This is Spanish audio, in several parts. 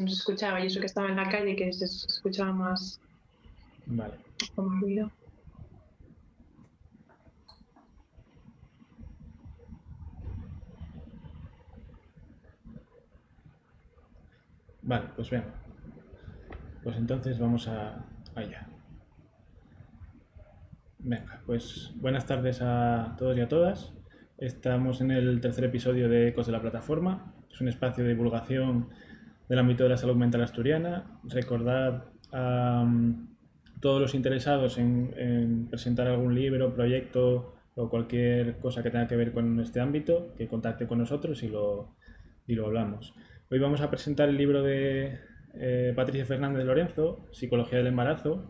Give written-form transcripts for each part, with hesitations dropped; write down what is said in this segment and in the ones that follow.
no se escuchaba, y eso que estaba en la calle, que se escuchaba más Vale. como ruido. Vale, pues venga. Pues entonces vamos allá. Venga, pues buenas tardes a todos y a todas. Estamos en el tercer episodio de Ecos de la Plataforma. Es un espacio de divulgación del ámbito de la salud mental asturiana. Recordad a todos los interesados en presentar algún libro, proyecto o cualquier cosa que tenga que ver con este ámbito, que contacte con nosotros y lo hablamos. Hoy vamos a presentar el libro de Patricia Fernández Lorenzo, Psicología del embarazo,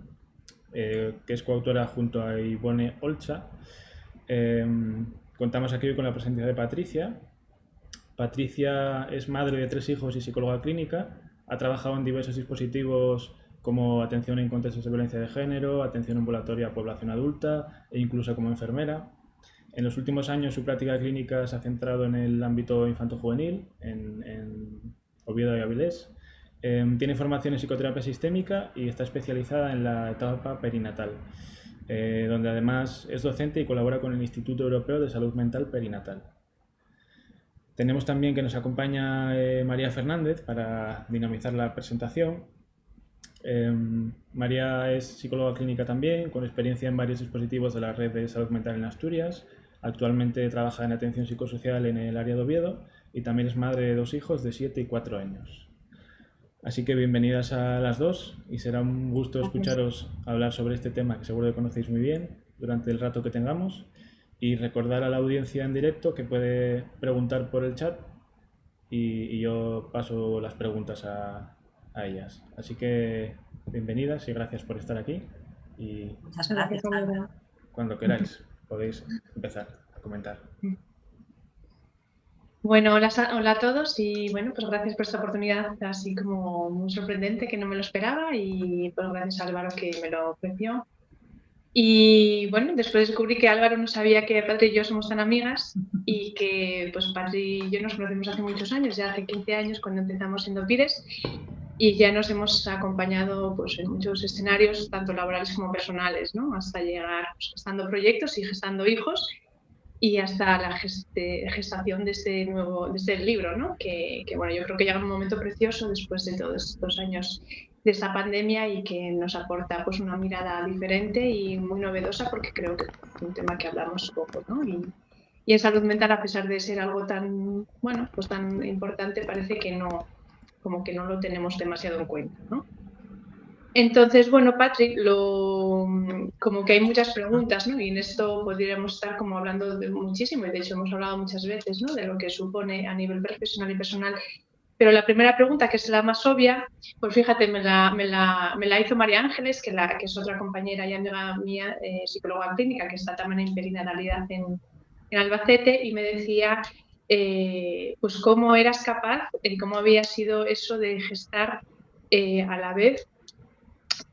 que es coautora junto a Ivone Olcha. Contamos aquí hoy con la presencia de Patricia. Patricia es madre de 3 hijos y psicóloga clínica. Ha trabajado en diversos dispositivos como atención en contextos de violencia de género, atención ambulatoria a población adulta e incluso como enfermera. En los últimos años su práctica clínica se ha centrado en el ámbito infanto-juvenil, en Oviedo y Avilés. Tiene formación en psicoterapia sistémica y está especializada en la etapa perinatal, donde además es docente y colabora con el Instituto Europeo de Salud Mental Perinatal. Tenemos también que nos acompaña María Fernández para dinamizar la presentación. María es psicóloga clínica también, con experiencia en varios dispositivos de la red de salud mental en Asturias. Actualmente trabaja en atención psicosocial en el área de Oviedo y también es madre de 2 hijos de 7 y 4 años. Así que bienvenidas a las dos y será un gusto escucharos hablar sobre este tema que seguro que conocéis muy bien durante el rato que tengamos y recordar a la audiencia en directo que puede preguntar por el chat y yo paso las preguntas a ellas. Así que bienvenidas y gracias por estar aquí y Muchas gracias, Álvaro. Cuando queráis podéis empezar a comentar. Bueno, hola a todos y bueno, pues gracias por esta oportunidad así como muy sorprendente que no me lo esperaba y pues gracias a Álvaro que me lo ofreció. Y bueno, después descubrí que Álvaro no sabía que Patri y yo somos tan amigas y que pues Patri y yo nos conocemos hace muchos años, ya hace 15 años cuando empezamos siendo pires y ya nos hemos acompañado pues en muchos escenarios, tanto laborales como personales, ¿no? Hasta llegar pues, gestando proyectos y gestando hijos y hasta la gestación de este libro, ¿no? Que bueno, yo creo que llega un momento precioso después de todos estos años de esta pandemia y que nos aporta pues una mirada diferente y muy novedosa porque creo que es un tema que hablamos poco, ¿no? Y en salud mental, a pesar de ser algo tan, bueno, pues tan importante, parece que no, como que no lo tenemos demasiado en cuenta, ¿no? Entonces, bueno, Patrick, como que hay muchas preguntas, ¿no? Y en esto podríamos estar como hablando de muchísimo, y de hecho hemos hablado muchas veces, ¿no? De lo que supone a nivel profesional y personal. Pero la primera pregunta, que es la más obvia, pues fíjate, me la hizo María Ángeles, que es otra compañera y amiga mía, psicóloga clínica, que está también en perinatalidad en Albacete, y me decía, pues cómo eras capaz, cómo había sido eso de gestar a la vez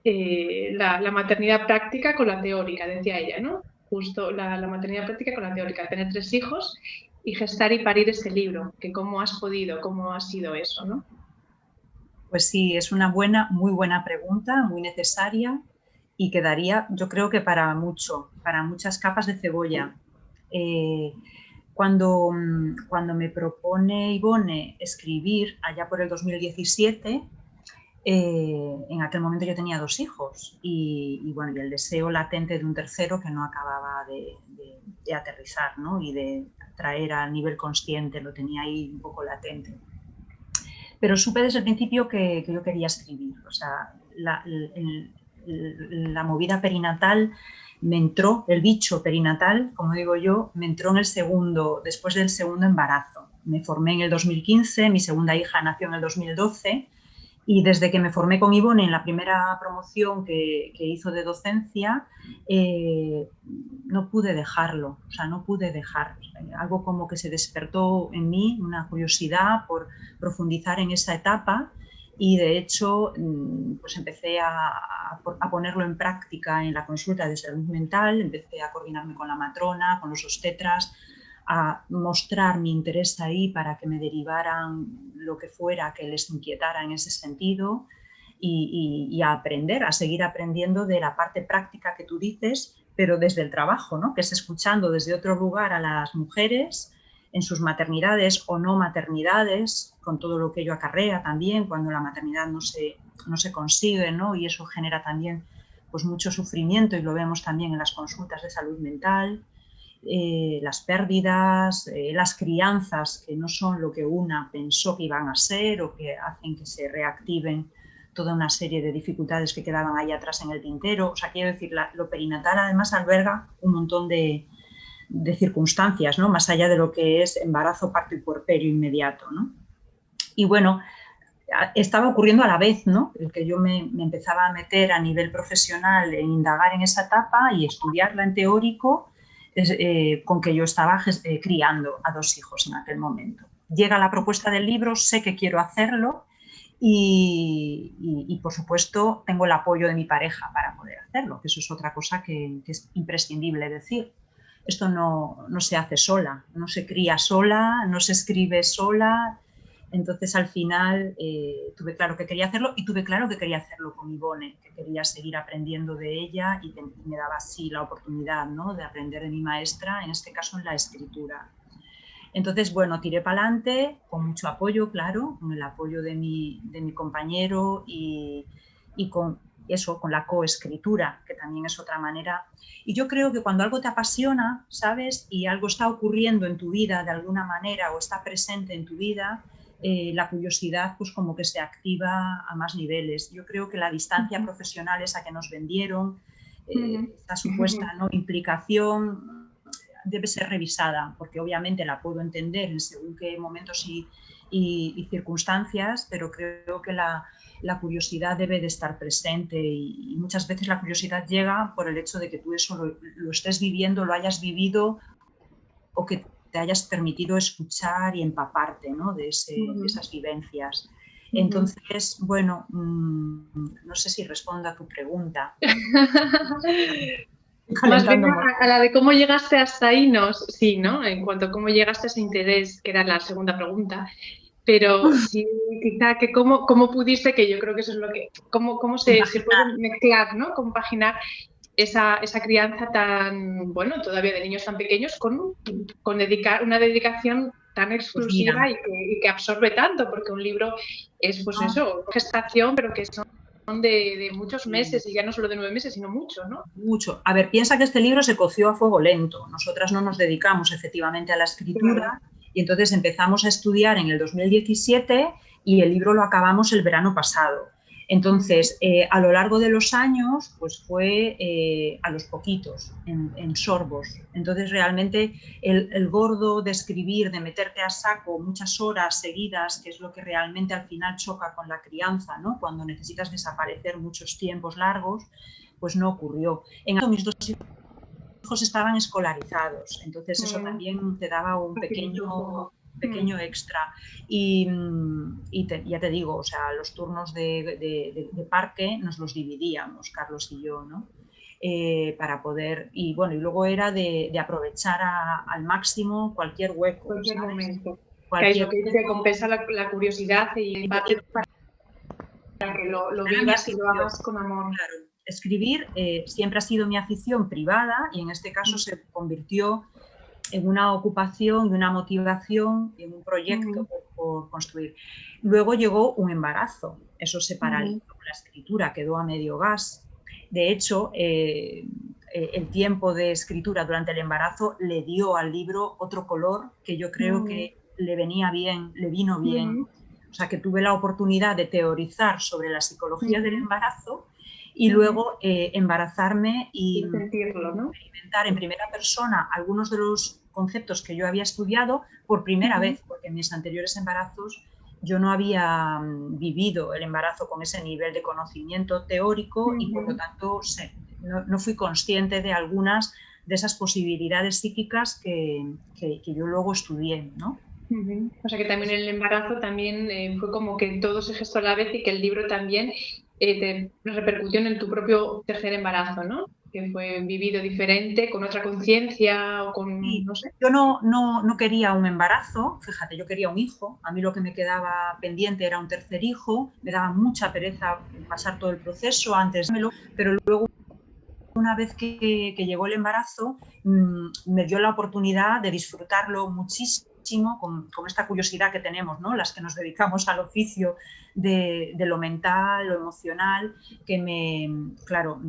la maternidad práctica con la teórica, decía ella, ¿no? Justo la maternidad práctica con la teórica, tener 3 hijos y gestar y parir este libro, que cómo has podido, cómo ha sido eso, ¿no? Pues sí, es una muy buena pregunta, muy necesaria y quedaría, yo creo que para muchas capas de cebolla. Cuando me propone Ivone escribir allá por el 2017, en aquel momento yo tenía 2 hijos y bueno, y el deseo latente de un tercero que no acababa de aterrizar, ¿no? Y de traer a nivel consciente, lo tenía ahí un poco latente. Pero supe desde el principio que yo quería escribir. O sea, la movida perinatal me entró, el bicho perinatal, como digo yo, me entró después del segundo embarazo. Me formé en el 2015, mi segunda hija nació en el 2012 y desde que me formé con Ivone en la primera promoción que hizo de docencia, no pude dejarlo, o sea, no pude dejar. Algo como que se despertó en mí, una curiosidad por profundizar en esa etapa y de hecho pues empecé a ponerlo en práctica en la consulta de salud mental, empecé a coordinarme con la matrona, con los obstetras, a mostrar mi interés ahí para que me derivaran lo que fuera que les inquietara en ese sentido y a aprender, a seguir aprendiendo de la parte práctica que tú dices, pero desde el trabajo, ¿no? Que es escuchando desde otro lugar a las mujeres en sus maternidades o no maternidades, con todo lo que ello acarrea también, cuando la maternidad no se consigue, ¿no? Y eso genera también pues, mucho sufrimiento, y lo vemos también en las consultas de salud mental, las pérdidas, las crianzas que no son lo que una pensó que iban a ser o que hacen que se reactiven toda una serie de dificultades que quedaban ahí atrás en el tintero. O sea, quiero decir, lo perinatal además alberga un montón de circunstancias, ¿no? Más allá de lo que es embarazo, parto y puerperio inmediato, ¿no? Y bueno, estaba ocurriendo a la vez, ¿no? El que yo me empezaba a meter a nivel profesional en indagar en esa etapa y estudiarla en teórico, con que yo estaba criando a 2 hijos en aquel momento. Llega la propuesta del libro, sé que quiero hacerlo y por supuesto tengo el apoyo de mi pareja para poder hacerlo, que eso es otra cosa que es imprescindible decir. Esto no se hace sola, no se cría sola, no se escribe sola. Entonces, al final, tuve claro que quería hacerlo y tuve claro que quería hacerlo con Ivone, que quería seguir aprendiendo de ella y me daba así la oportunidad, ¿no? De aprender de mi maestra, en este caso en la escritura. Entonces, bueno, tiré para adelante con mucho apoyo, claro, con el apoyo de mi compañero y con eso, con la coescritura, que también es otra manera. Y yo creo que cuando algo te apasiona, ¿sabes? Y algo está ocurriendo en tu vida de alguna manera o está presente en tu vida, la curiosidad pues como que se activa a más niveles. Yo creo que la distancia profesional esa que nos vendieron, esa supuesta, ¿no?, implicación, debe ser revisada, porque obviamente la puedo entender en según qué momentos y circunstancias, pero creo que la curiosidad debe de estar presente y muchas veces la curiosidad llega por el hecho de que tú eso lo estés viviendo, lo hayas vivido o que te hayas permitido escuchar y empaparte, ¿no?, de esas vivencias. Entonces, bueno, no sé si respondo a tu pregunta. Más bien a la de cómo llegaste hasta ahí, no, sí, ¿no? En cuanto a cómo llegaste a ese interés, que era la segunda pregunta. Pero sí, quizá que cómo pudiste, que yo creo que eso es lo que, cómo se puede mezclar, ¿no? Compaginar esa crianza tan, bueno, todavía de niños tan pequeños con dedicar una dedicación tan exclusiva pues y que absorbe tanto, porque un libro es, pues eso, gestación, pero que son de muchos meses, y ya no solo de 9 meses, sino mucho, ¿no? Mucho. A ver, piensa que este libro se coció a fuego lento. Nosotras no nos dedicamos efectivamente a la escritura, claro, y entonces empezamos a estudiar en el 2017 y el libro lo acabamos el verano pasado. Entonces, a lo largo de los años, pues fue a los poquitos, en sorbos. Entonces, realmente, el gordo de escribir, de meterte a saco muchas horas seguidas, que es lo que realmente al final choca con la crianza, ¿no? Cuando necesitas desaparecer muchos tiempos largos, pues no ocurrió. En mis 2 hijos estaban escolarizados, entonces eso también te daba un pequeño extra. Y ya te digo, o sea, los turnos de parque nos los dividíamos, Carlos y yo, ¿no? Para poder, y bueno, y lugo era de aprovechar al máximo cualquier hueco. Cualquier ¿sabes? Momento. Cualquier que es lo que compensa la curiosidad y para que lo vivas y lo hagas con amor. Claro. Escribir siempre ha sido mi afición privada y en este caso se convirtió en una ocupación y una motivación, en un proyecto por construir. Luego llegó un embarazo, eso se paralizó, la escritura quedó a medio gas. De hecho, el tiempo de escritura durante el embarazo le dio al libro otro color que yo creo que le venía bien, le vino bien. O sea, que tuve la oportunidad de teorizar sobre la psicología del embarazo y luego embarazarme y sentirlo, ¿no? Experimentar en primera persona algunos de los conceptos que yo había estudiado por primera vez, porque en mis anteriores embarazos yo no había vivido el embarazo con ese nivel de conocimiento teórico y por lo tanto no fui consciente de algunas de esas posibilidades psíquicas que yo luego estudié, ¿no? O sea que también el embarazo también fue como que todo se gestó a la vez y que el libro también te repercutió en tu propio tercer embarazo, ¿no? que fue vivido diferente, con otra conciencia o con, Sí, no sé. yo no quería un embarazo, fíjate, yo quería un hijo. A mí lo que me quedaba pendiente era un tercer hijo. Me daba mucha pereza pasar todo el proceso antes, pero luego una vez que llegó el embarazo, me dio la oportunidad de disfrutarlo muchísimo con esta curiosidad que tenemos, ¿no? Las que nos dedicamos al oficio de lo mental, lo emocional, claro,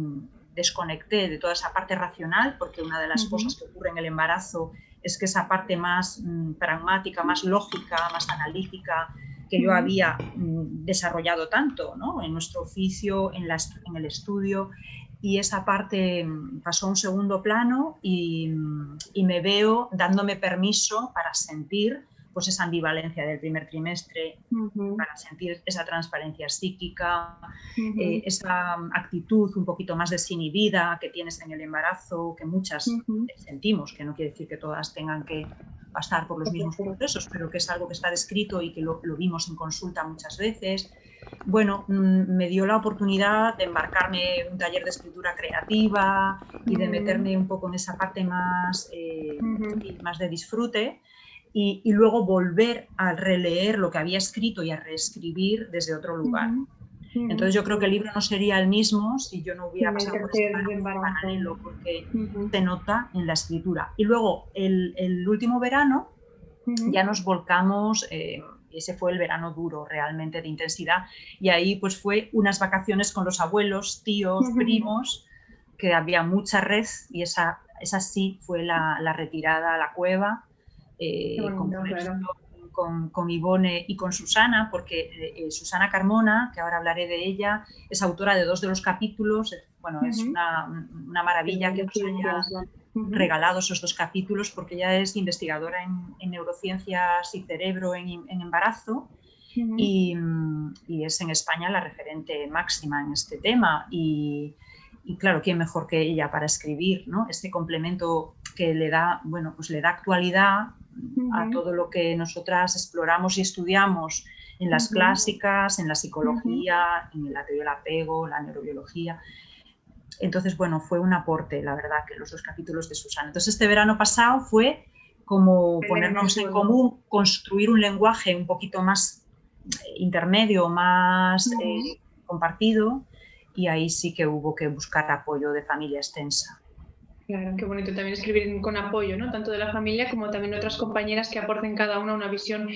desconecté de toda esa parte racional, porque una de las cosas que ocurre en el embarazo es que esa parte más pragmática, más lógica, más analítica, que yo había desarrollado tanto, ¿no? En nuestro oficio, en el estudio, y esa parte pasó a un segundo plano y me veo dándome permiso para sentir pues esa ambivalencia del primer trimestre, para sentir esa transparencia psíquica, esa actitud un poquito más desinhibida que tienes en el embarazo, que muchas sentimos, que no quiere decir que todas tengan que pasar por los mismos procesos, pero que es algo que está descrito y que lo vimos en consulta muchas veces. Bueno, me dio la oportunidad de embarcarme en un taller de escritura creativa y de meterme un poco en esa parte más, más de disfrute y luego volver a releer lo que había escrito y a reescribir desde otro lugar. Entonces yo creo que el libro no sería el mismo si yo no hubiera pasado por ese paralelo, porque se nota en la escritura. Y luego el último verano ya nos volcamos, ese fue el verano duro realmente de intensidad, y ahí pues fue unas vacaciones con los abuelos, tíos, primos, que había mucha red, y esa sí fue la retirada a la cueva, con Ivone y con Susana, porque Susana Carmona, que ahora hablaré de ella, es autora de 2 de los capítulos. Bueno, es una maravilla que nos haya regalado esos 2 capítulos, porque ella es investigadora en neurociencias y cerebro en embarazo, y es en España la referente máxima en este tema. Y claro, ¿quién mejor que ella para escribir, ¿no? Este complemento que le da, bueno, pues le da actualidad a todo lo que nosotras exploramos y estudiamos en las clásicas, en la psicología, en la teoría del apego, la neurobiología. Entonces, bueno, fue un aporte, la verdad, que los 2 capítulos de Susana. Entonces, este verano pasado fue como ponernos en común, construir un lenguaje un poquito más intermedio, más compartido, y ahí sí que hubo que buscar apoyo de familia extensa. Claro, qué bonito también escribir con apoyo, ¿no? Tanto de la familia como también otras compañeras que aporten cada una visión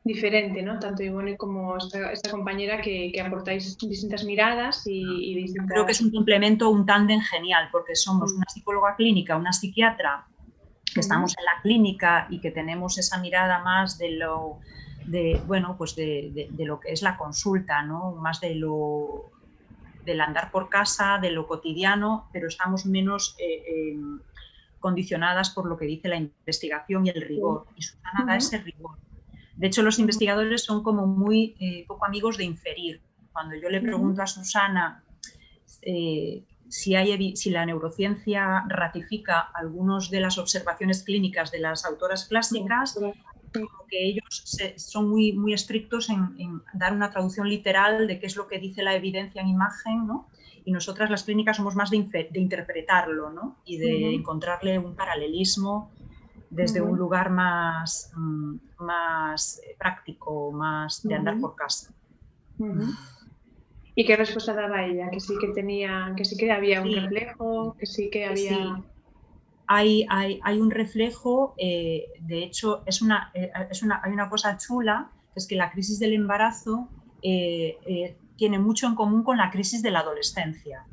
diferente, ¿no? Tanto Ivone como esta compañera que aportáis distintas miradas y distintas... Creo que es un complemento, un tándem genial, porque somos una psicóloga clínica, una psiquiatra, que estamos en la clínica y que tenemos esa mirada más de lo que es la consulta, ¿no? Más del andar por casa, de lo cotidiano, pero estamos menos condicionadas por lo que dice la investigación y el rigor. Y Susana da ese rigor. De hecho, los investigadores son como muy poco amigos de inferir. Cuando yo le pregunto a Susana si la neurociencia ratifica algunas de las observaciones clínicas de las autoras clásicas, como que ellos son muy, muy estrictos en dar una traducción literal de qué es lo que dice la evidencia en imagen, ¿no? Y nosotras las clínicas somos más de interpretarlo, ¿no? Y de encontrarle un paralelismo desde un lugar más práctico, más de andar por casa. ¿Y qué respuesta daba ella? Que sí que había un reflejo, que sí que había... Sí. Hay un reflejo, de hecho hay una cosa chula, que es que la crisis del embarazo tiene mucho en común con la crisis de la adolescencia.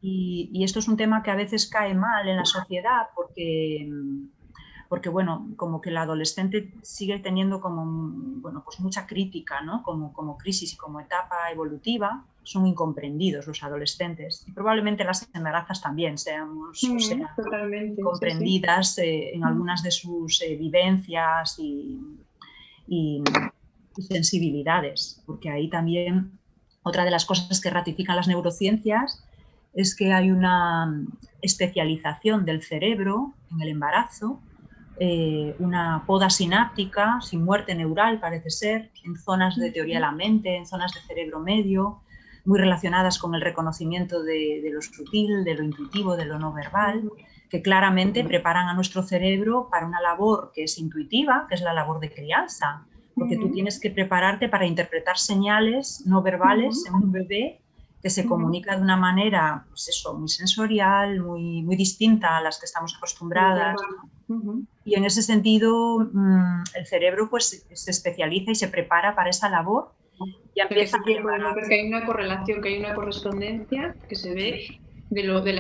Y esto es un tema que a veces cae mal en la sociedad porque bueno, como que el adolescente sigue teniendo como, bueno, pues mucha crítica, ¿no? Como crisis y como etapa evolutiva, son incomprendidos los adolescentes. Y probablemente las embarazas también sean comprendidas en algunas de sus vivencias y sensibilidades, porque ahí también otra de las cosas que ratifican las neurociencias es que hay una especialización del cerebro en el embarazo, una poda sináptica sin muerte neural, parece ser, en zonas de teoría de la mente, en zonas de cerebro medio, muy relacionadas con el reconocimiento de lo sutil, de lo intuitivo, de lo no verbal, que claramente preparan a nuestro cerebro para una labor que es intuitiva, que es la labor de crianza, porque tú tienes que prepararte para interpretar señales no verbales en un bebé que se comunica de una manera, pues eso, muy sensorial, muy distinta a las que estamos acostumbradas, ¿no? Y en ese sentido el cerebro pues se especializa y se prepara para esa labor. Ya empieza porque hay una correlación, que hay una correspondencia que se ve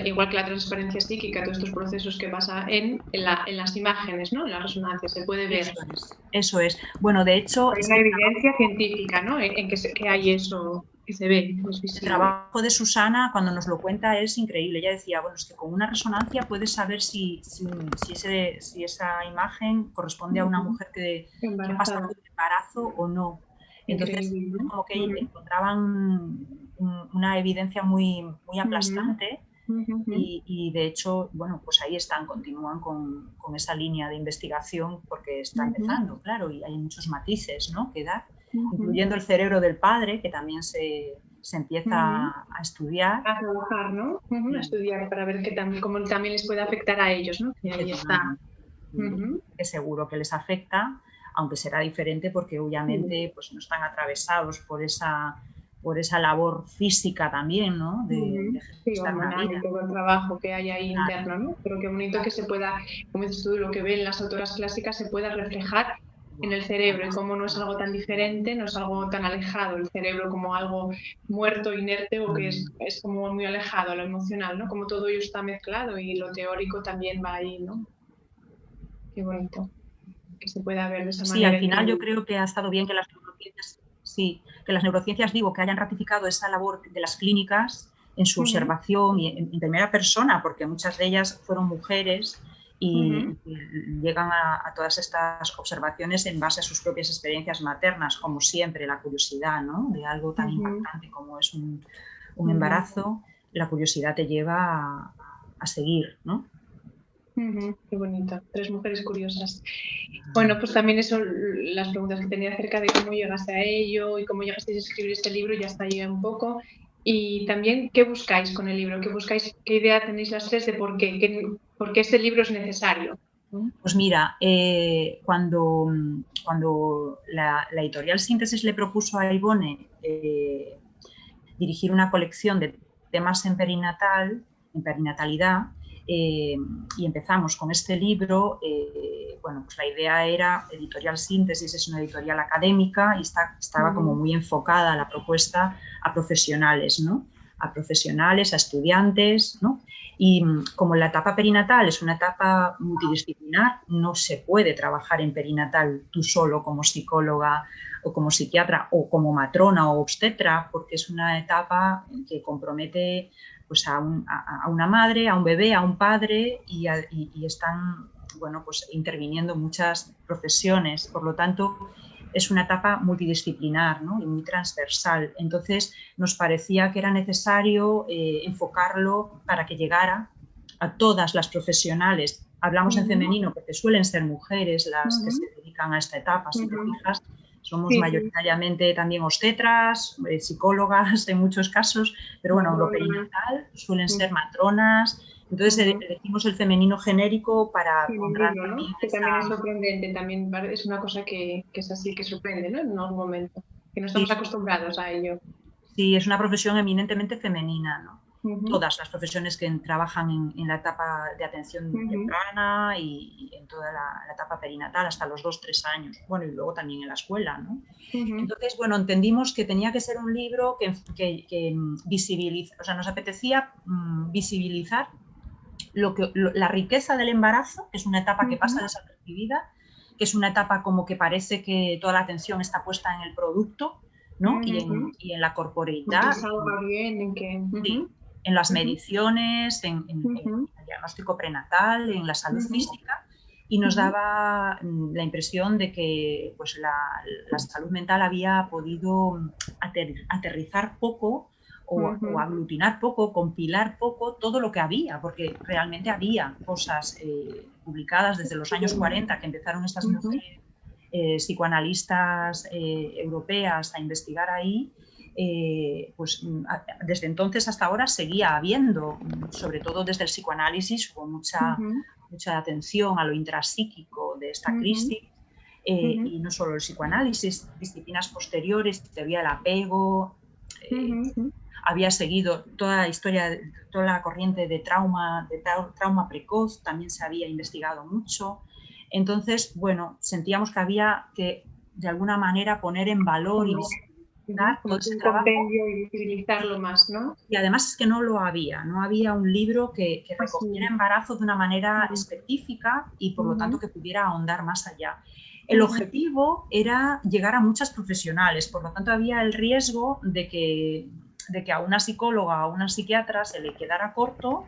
igual que la transparencia psíquica, todos estos procesos que pasa en las imágenes, ¿no? En la resonancia, se puede ver. Eso es. Bueno, de hecho... Hay una evidencia científica, ¿no? En que hay eso, que se ve, es visible. El trabajo de Susana, cuando nos lo cuenta, es increíble. Ella decía, bueno, es que con una resonancia puedes saber si esa imagen corresponde a una mujer que ha pasado un embarazo o no. Entonces, como que encontraban una evidencia muy aplastante y de hecho, bueno, pues ahí continúan con esa línea de investigación porque está empezando, claro, y hay muchos matices, ¿no?, que dar, incluyendo el cerebro del padre, que también se empieza a estudiar. A trabajar, ¿no? A estudiar para ver cómo también les puede afectar a ellos, ¿no? Que ahí está. Es seguro que les afecta, aunque será diferente porque obviamente pues no están atravesados por esa labor física también, ¿no? De todo el trabajo que hay ahí interno, ¿no? Pero qué bonito que se pueda, como dices tú, lo que ven las autoras clásicas se pueda reflejar en el cerebro y cómo no es algo tan diferente, no es algo tan alejado el cerebro como algo muerto, inerte o que es como muy alejado a lo emocional, ¿no? Como todo ello está mezclado y lo teórico también va ahí, ¿no? Qué bonito que se pueda ver de esa manera. Sí, al final yo creo que ha estado bien que las neurociencias, que hayan ratificado esa labor de las clínicas en su observación y en primera persona, porque muchas de ellas fueron mujeres y llegan a todas estas observaciones en base a sus propias experiencias maternas, como siempre, la curiosidad, ¿no?, de algo tan impactante como es un embarazo, la curiosidad te lleva a seguir, ¿no? Qué bonito, 3 mujeres curiosas. Bueno, pues también eso, las preguntas que tenía acerca de cómo llegaste a ello y cómo llegasteis a escribir este libro ya está ahí un poco. Y también, ¿qué buscáis con el libro? ¿Qué idea tenéis las 3 de por qué este libro es necesario? Pues mira, cuando la editorial Síntesis le propuso a Ivone dirigir una colección de temas en perinatalidad, y empezamos con este libro, bueno, pues la idea era, Editorial Síntesis es una editorial académica y estaba como muy enfocada la propuesta a profesionales, ¿no?, a profesionales, a estudiantes, ¿no? Y como la etapa perinatal es una etapa multidisciplinar, no se puede trabajar en perinatal tú solo como psicóloga o como psiquiatra o como matrona o obstetra, porque es una etapa que compromete pues a una madre, a un bebé, a un padre y están, bueno, pues interviniendo muchas profesiones. Por lo tanto, es una etapa multidisciplinar, ¿no?, y muy transversal. Entonces, nos parecía que era necesario enfocarlo para que llegara a todas las profesionales. Hablamos en femenino porque suelen ser mujeres las que se dedican a esta etapa, si te fijas. Somos mayoritariamente también obstetras, psicólogas en muchos casos, pero bueno, lo perinatal suelen ser matronas. Entonces elegimos el femenino genérico para honrar también, ¿no? Que también es sorprendente, también es una cosa que es así, que sorprende, ¿no?, en algún momento, que no estamos acostumbrados a ello. Sí, es una profesión eminentemente femenina, ¿no? Todas las profesiones que trabajan en la etapa de atención temprana y en toda la etapa perinatal hasta los 2-3 años. Bueno, y luego también en la escuela, ¿no? Entonces, bueno, entendimos que tenía que ser un libro que visibiliza, o sea, nos apetecía visibilizar la riqueza del embarazo, que es una etapa que pasa desapercibida, que es una etapa como que parece que toda la atención está puesta en el producto, ¿no? Y en la corporeidad, en las mediciones, en el diagnóstico prenatal, en la salud física, y nos daba la impresión de que pues, la salud mental había podido aterrizar poco o aglutinar poco, compilar poco todo lo que había, porque realmente había cosas publicadas desde los años 40 que empezaron estas mujeres psicoanalistas europeas a investigar ahí, pues desde entonces hasta ahora seguía habiendo, sobre todo desde el psicoanálisis, hubo mucha atención a lo intrapsíquico de esta crisis, y no solo el psicoanálisis, disciplinas posteriores, teoría del apego, había seguido toda la historia, toda la corriente de trauma precoz, también se había investigado mucho. Entonces, bueno, sentíamos que había que de alguna manera poner en valor y visibilizar todo ese trabajo. Y visibilizarlo más, ¿no? Y además es que no había un libro que recogiera embarazo de una manera específica y por lo tanto que pudiera ahondar más allá. El objetivo era llegar a muchas profesionales, por lo tanto había el riesgo de que a una psicóloga o una psiquiatra se le quedara corto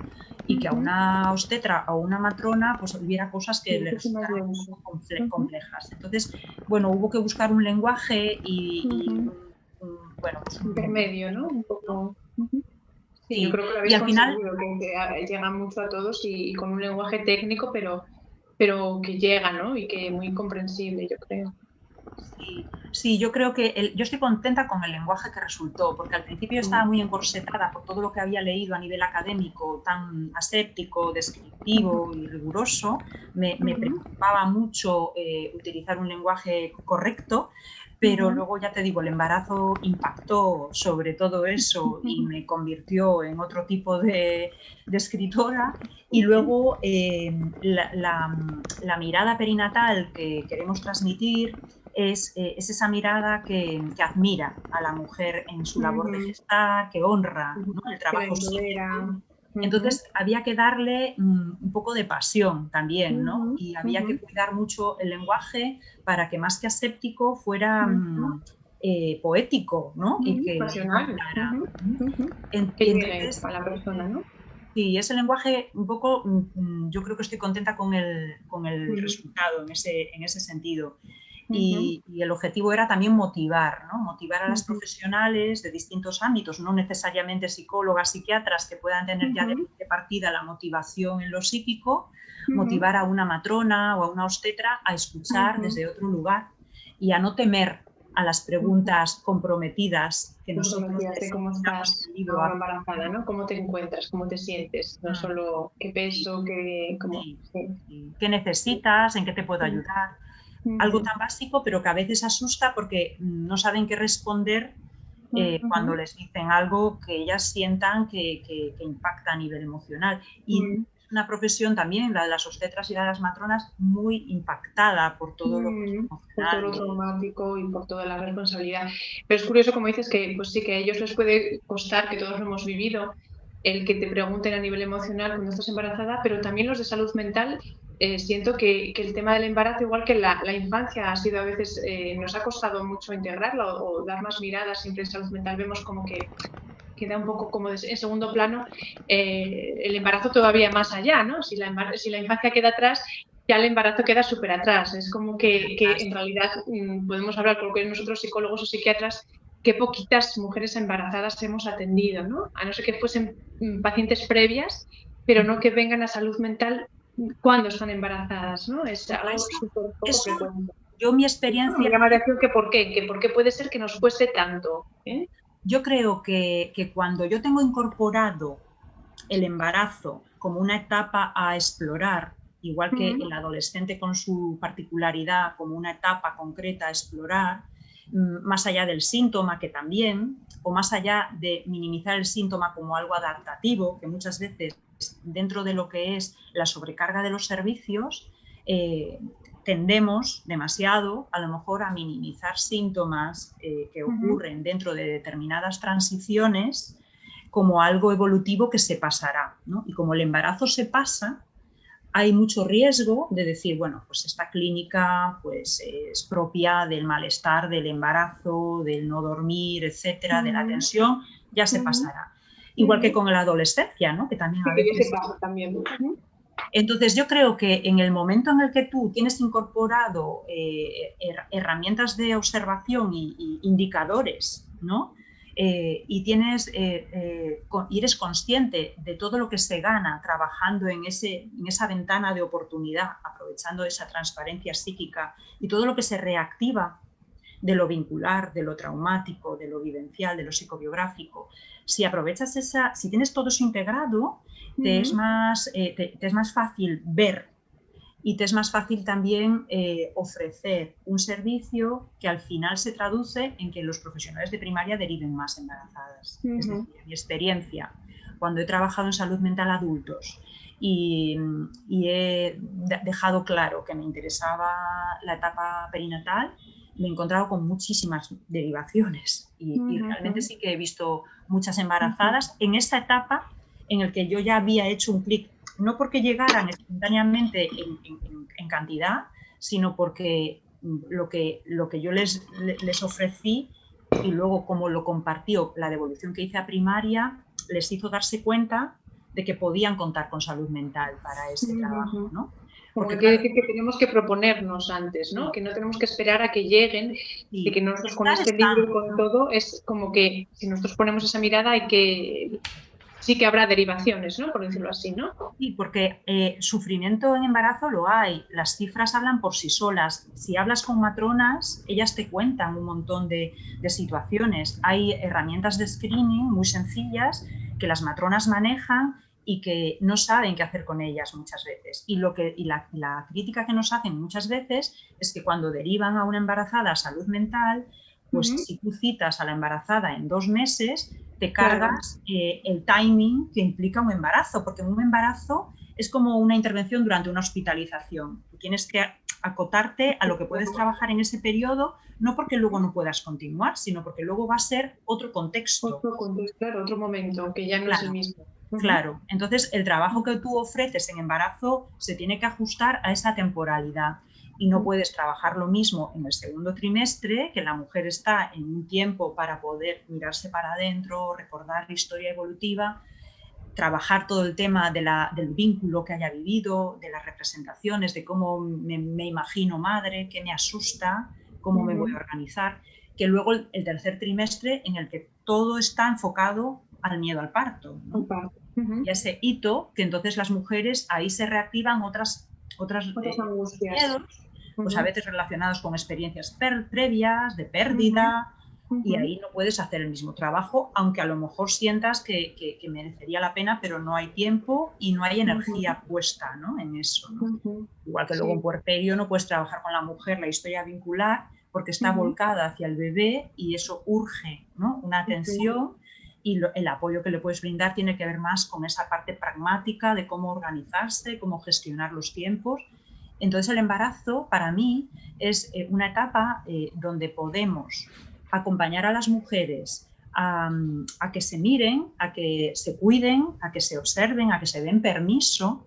y que a una obstetra o una matrona pues hubiera cosas que le resultaran un poco complejas. Entonces, bueno, hubo que buscar un lenguaje y bueno, pues intermedio, ¿no? Un poco. Sí, yo creo que lo y habéis al final que llega mucho a todos y con un lenguaje técnico, pero que llega, ¿no? Y que es muy comprensible, yo creo. Sí, yo creo que yo estoy contenta con el lenguaje que resultó, porque al principio estaba muy encorsetada por todo lo que había leído a nivel académico, tan aséptico, descriptivo y riguroso. Me preocupaba mucho utilizar un lenguaje correcto, pero luego, ya te digo, el embarazo impactó sobre todo eso y me convirtió en otro tipo de escritora. Y luego la mirada perinatal que queremos transmitir es esa mirada que admira a la mujer en su labor de gestar, que honra, ¿no?, el trabajo psíquico. Entonces había que darle un poco de pasión también, ¿no? Y había que cuidar mucho el lenguaje para que más que aséptico fuera poético, ¿no? Y que pasional. Que llegue a la persona, ¿no? Sí, ese lenguaje un poco, yo creo que estoy contenta con el resultado en ese sentido. Y el objetivo era también motivar, ¿no? Motivar a las profesionales de distintos ámbitos, no necesariamente psicólogas, psiquiatras, que puedan tener ya de partida la motivación en lo psíquico, motivar a una matrona o a una obstetra a escuchar desde otro lugar y a no temer a las preguntas comprometidas que nosotros de cómo estás ahora embarazada, ¿no? ¿Cómo te encuentras? ¿Cómo te sientes? No solo qué peso, qué necesitas, en qué te puedo ayudar. Algo tan básico, pero que a veces asusta porque no saben qué responder cuando les dicen algo que ellas sientan que impacta a nivel emocional. Y es una profesión también, la de las obstetras y la de las matronas, muy impactada por todo lo emocional. Por todo lo traumático y por toda la responsabilidad. Pero es curioso, como dices, que pues sí, que a ellos les puede costar, que todos lo hemos vivido, el que te pregunten a nivel emocional cuando estás embarazada, pero también los de salud mental. Siento que el tema del embarazo, igual que la infancia, ha sido a veces, nos ha costado mucho integrarlo o dar más miradas. Siempre en salud mental vemos como que queda un poco como en segundo plano el embarazo todavía más allá, ¿no? Si la infancia queda atrás, ya el embarazo queda súper atrás. Es como que en realidad podemos hablar, con lo que nosotros psicólogos o psiquiatras, qué poquitas mujeres embarazadas hemos atendido, ¿no? A no ser que fuesen pacientes previas, pero no que vengan a salud mental cuando están embarazadas, ¿no? Es algo súper poco frecuente. Yo mi experiencia... Me llama la atención que por qué puede ser que nos cueste tanto. Yo creo que cuando yo tengo incorporado el embarazo como una etapa a explorar, igual que el adolescente con su particularidad como una etapa concreta a explorar, más allá del síntoma, que también, o más allá de minimizar el síntoma como algo adaptativo, que muchas veces dentro de lo que es la sobrecarga de los servicios, tendemos demasiado a lo mejor a minimizar síntomas que ocurren dentro de determinadas transiciones como algo evolutivo que se pasará, ¿no? Y como el embarazo se pasa, hay mucho riesgo de decir, bueno, pues esta clínica pues, es propia del malestar del embarazo, del no dormir, etcétera, de la tensión, ya se pasará. Igual que con la adolescencia, ¿no? Que también a veces... se pasa también. Entonces yo creo que en el momento en el que tú tienes incorporado herramientas de observación y indicadores, ¿no? Y eres consciente de todo lo que se gana trabajando en esa ventana de oportunidad, aprovechando esa transparencia psíquica y todo lo que se reactiva de lo vincular, de lo traumático, de lo vivencial, de lo psicobiográfico. Si aprovechas si tienes todo eso integrado, te es más fácil ver y te es más fácil también ofrecer un servicio que al final se traduce en que los profesionales de primaria deriven más embarazadas. Es decir, mi experiencia, cuando he trabajado en salud mental adultos y he dejado claro que me interesaba la etapa perinatal, me he encontrado con muchísimas derivaciones y realmente sí que he visto muchas embarazadas en esta etapa en el que yo ya había hecho un clic, no porque llegaran espontáneamente en cantidad, sino porque lo que yo les ofrecí y luego como lo compartió la devolución que hice a primaria, les hizo darse cuenta de que podían contar con salud mental para ese trabajo, ¿no? Porque quiere decir que tenemos que proponernos antes, ¿no? Sí. Que no tenemos que esperar a que lleguen, sí. Y que nosotros con este libro, con todo, es como que si nosotros ponemos esa mirada sí que habrá derivaciones, ¿no? Por decirlo así, ¿no? Sí, porque sufrimiento en embarazo lo hay, las cifras hablan por sí solas. Si hablas con matronas, ellas te cuentan un montón de situaciones. Hay herramientas de screening muy sencillas que las matronas manejan y que no saben qué hacer con ellas muchas veces. Y la crítica que nos hacen muchas veces es que cuando derivan a una embarazada a salud mental, pues si tú citas a la embarazada en 2 meses, te cargas el timing que implica un embarazo, porque un embarazo es como una intervención durante una hospitalización. Tú tienes que acotarte a lo que puedes trabajar en ese periodo, no porque luego no puedas continuar, sino porque luego va a ser otro contexto. Otro contexto, claro, otro momento, que ya no es el mismo. Claro, entonces el trabajo que tú ofreces en embarazo se tiene que ajustar a esa temporalidad. Y no puedes trabajar lo mismo en el segundo trimestre, que la mujer está en un tiempo para poder mirarse para adentro, recordar la historia evolutiva, trabajar todo el tema del vínculo que haya vivido, de las representaciones, de cómo me imagino madre, qué me asusta, cómo me voy a organizar, que luego el tercer trimestre en el que todo está enfocado al miedo al parto, ¿no? Y ese hito, que entonces las mujeres ahí se reactivan otras angustias. Miedos, pues a veces relacionados con experiencias previas, de pérdida, y ahí no puedes hacer el mismo trabajo, aunque a lo mejor sientas que merecería la pena, pero no hay tiempo y no hay energía puesta, ¿no? En eso, ¿no? Igual que luego en puerperio no puedes trabajar con la mujer la historia vincular porque está volcada hacia el bebé y eso urge, ¿no? Una atención y el apoyo que le puedes brindar tiene que ver más con esa parte pragmática de cómo organizarse, cómo gestionar los tiempos. Entonces el embarazo para mí es una etapa donde podemos acompañar a las mujeres a que se miren, a que se cuiden, a que se observen, a que se den permiso,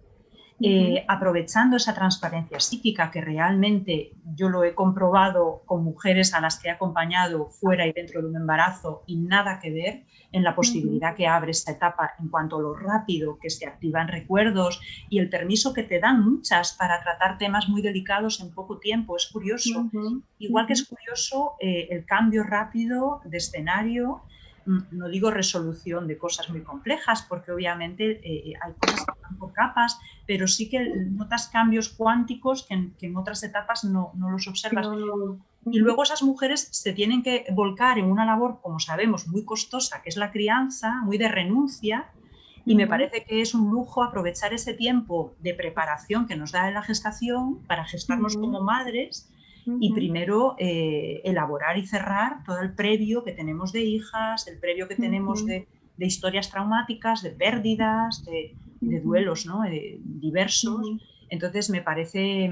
aprovechando esa transparencia psíquica que realmente yo lo he comprobado con mujeres a las que he acompañado fuera y dentro de un embarazo y nada que ver en la posibilidad que abre esta etapa en cuanto a lo rápido que se activan recuerdos y el permiso que te dan muchas para tratar temas muy delicados en poco tiempo. Es curioso. Igual que es curioso el cambio rápido de escenario, no digo resolución de cosas muy complejas, porque obviamente hay cosas que van por capas, pero sí que notas cambios cuánticos que en otras etapas no los observas. Y luego esas mujeres se tienen que volcar en una labor, como sabemos, muy costosa, que es la crianza, muy de renuncia, y me parece que es un lujo aprovechar ese tiempo de preparación que nos da la gestación para gestarnos como madres y primero elaborar y cerrar todo el previo que tenemos de hijas, el previo que tenemos de historias traumáticas, de pérdidas, de duelos, ¿no? Diversos. Entonces me parece...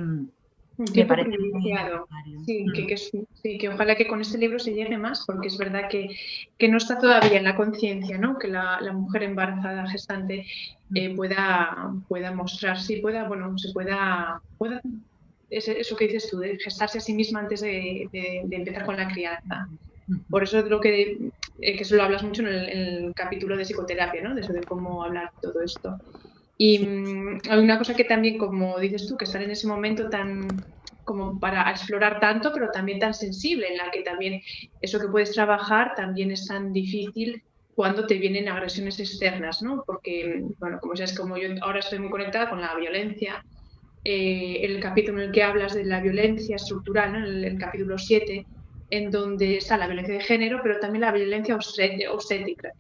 privilegiado. Sí, que ojalá que con este libro se llegue más, porque es verdad que no está todavía en la conciencia, ¿no? Que la mujer embarazada, gestante, pueda mostrar, eso que dices tú, de gestarse a sí misma antes de empezar con la crianza. Por eso creo que eso lo hablas mucho en el capítulo de psicoterapia, ¿no? De eso de cómo hablar de todo esto. Y hay una cosa que también, como dices tú, que estar en ese momento tan como para explorar tanto, pero también tan sensible, en la que también eso que puedes trabajar también es tan difícil cuando te vienen agresiones externas, ¿no? Porque, bueno, como sabes, como yo ahora estoy muy conectada con la violencia, el capítulo en el que hablas de la violencia estructural, ¿no? El capítulo 7, en donde está la violencia de género, pero también la violencia obstétrica,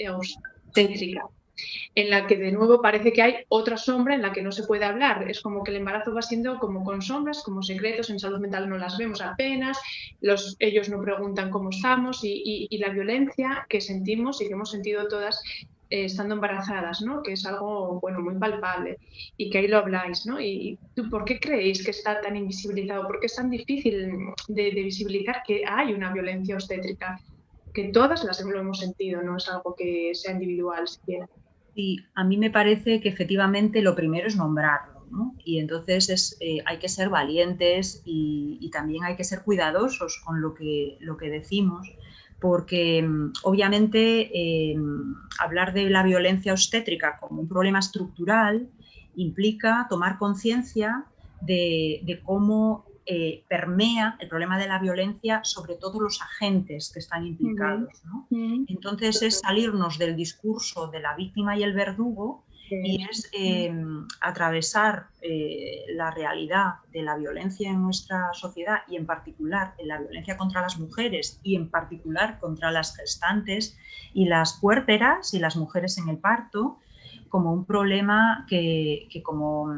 en la que de nuevo parece que hay otra sombra en la que no se puede hablar. Es como que el embarazo va siendo como con sombras, como secretos, en salud mental no las vemos apenas, ellos no preguntan cómo estamos y la violencia que sentimos y que hemos sentido todas estando embarazadas, ¿no? Que es algo, bueno, muy palpable y que ahí lo habláis, ¿no? ¿Y tú por qué creéis que está tan invisibilizado? ¿Por qué es tan difícil de visibilizar que hay una violencia obstétrica? Que todas las lo hemos sentido, no es algo que sea individual siquiera. Y a mí me parece que efectivamente lo primero es nombrarlo, ¿no? Y entonces hay que ser valientes y también hay que ser cuidadosos con lo que decimos, porque obviamente hablar de la violencia obstétrica como un problema estructural implica tomar conciencia de cómo permea el problema de la violencia sobre todos los agentes que están implicados, ¿no? Entonces es salirnos del discurso de la víctima y el verdugo y es atravesar la realidad de la violencia en nuestra sociedad y en particular en la violencia contra las mujeres y en particular contra las gestantes y las puérperas y las mujeres en el parto como un problema que como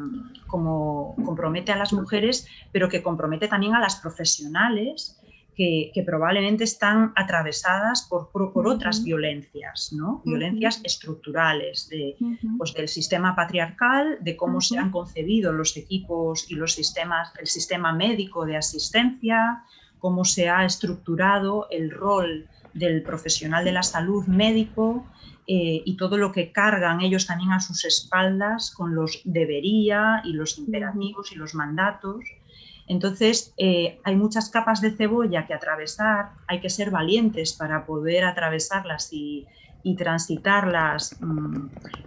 compromete a las mujeres, pero que compromete también a las profesionales que probablemente están atravesadas por otras violencias, ¿no? Violencias estructurales pues del sistema patriarcal, de cómo se han concebido los equipos y los sistemas, el sistema médico de asistencia, cómo se ha estructurado el rol del profesional de la salud médico y todo lo que cargan ellos también a sus espaldas con los debería y los imperativos y los mandatos. Entonces, hay muchas capas de cebolla que atravesar, hay que ser valientes para poder atravesarlas y transitarlas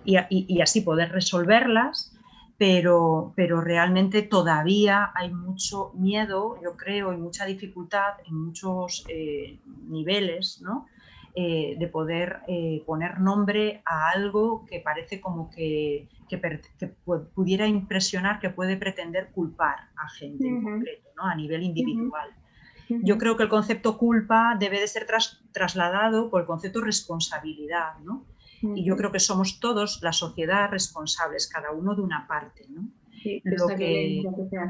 y así poder resolverlas, pero realmente todavía hay mucho miedo, yo creo, y mucha dificultad en muchos niveles, ¿no? De poder poner nombre a algo que parece como que pudiera impresionar, que puede pretender culpar a gente en concreto, ¿no? A nivel individual. Yo creo que el concepto culpa debe de ser trasladado por el concepto responsabilidad, ¿no? Y yo creo que somos todos, la sociedad, responsables, cada uno de una parte, ¿no? Sí, lo que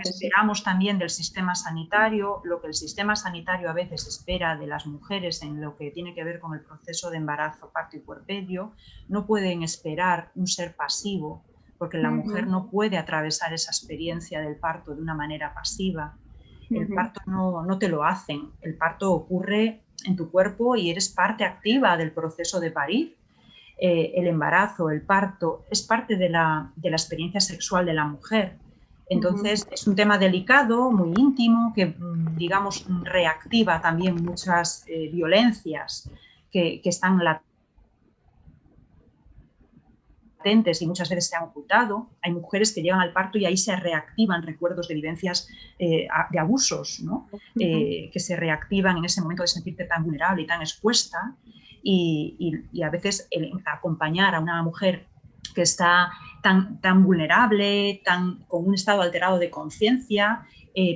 esperamos también del sistema sanitario, lo que el sistema sanitario a veces espera de las mujeres en lo que tiene que ver con el proceso de embarazo, parto y puerperio, no pueden esperar un ser pasivo, porque la mujer no puede atravesar esa experiencia del parto de una manera pasiva. El parto no te lo hacen, el parto ocurre en tu cuerpo y eres parte activa del proceso de parir. El embarazo, el parto, es parte de la experiencia sexual de la mujer. Entonces, es un tema delicado, muy íntimo, que, digamos, reactiva también muchas violencias que están latentes y muchas veces se han ocultado. Hay mujeres que llegan al parto y ahí se reactivan recuerdos de vivencias de abusos, ¿no? Que se reactivan en ese momento de sentirte tan vulnerable y tan expuesta. Y a veces acompañar a una mujer que está tan vulnerable, con un estado alterado de conciencia,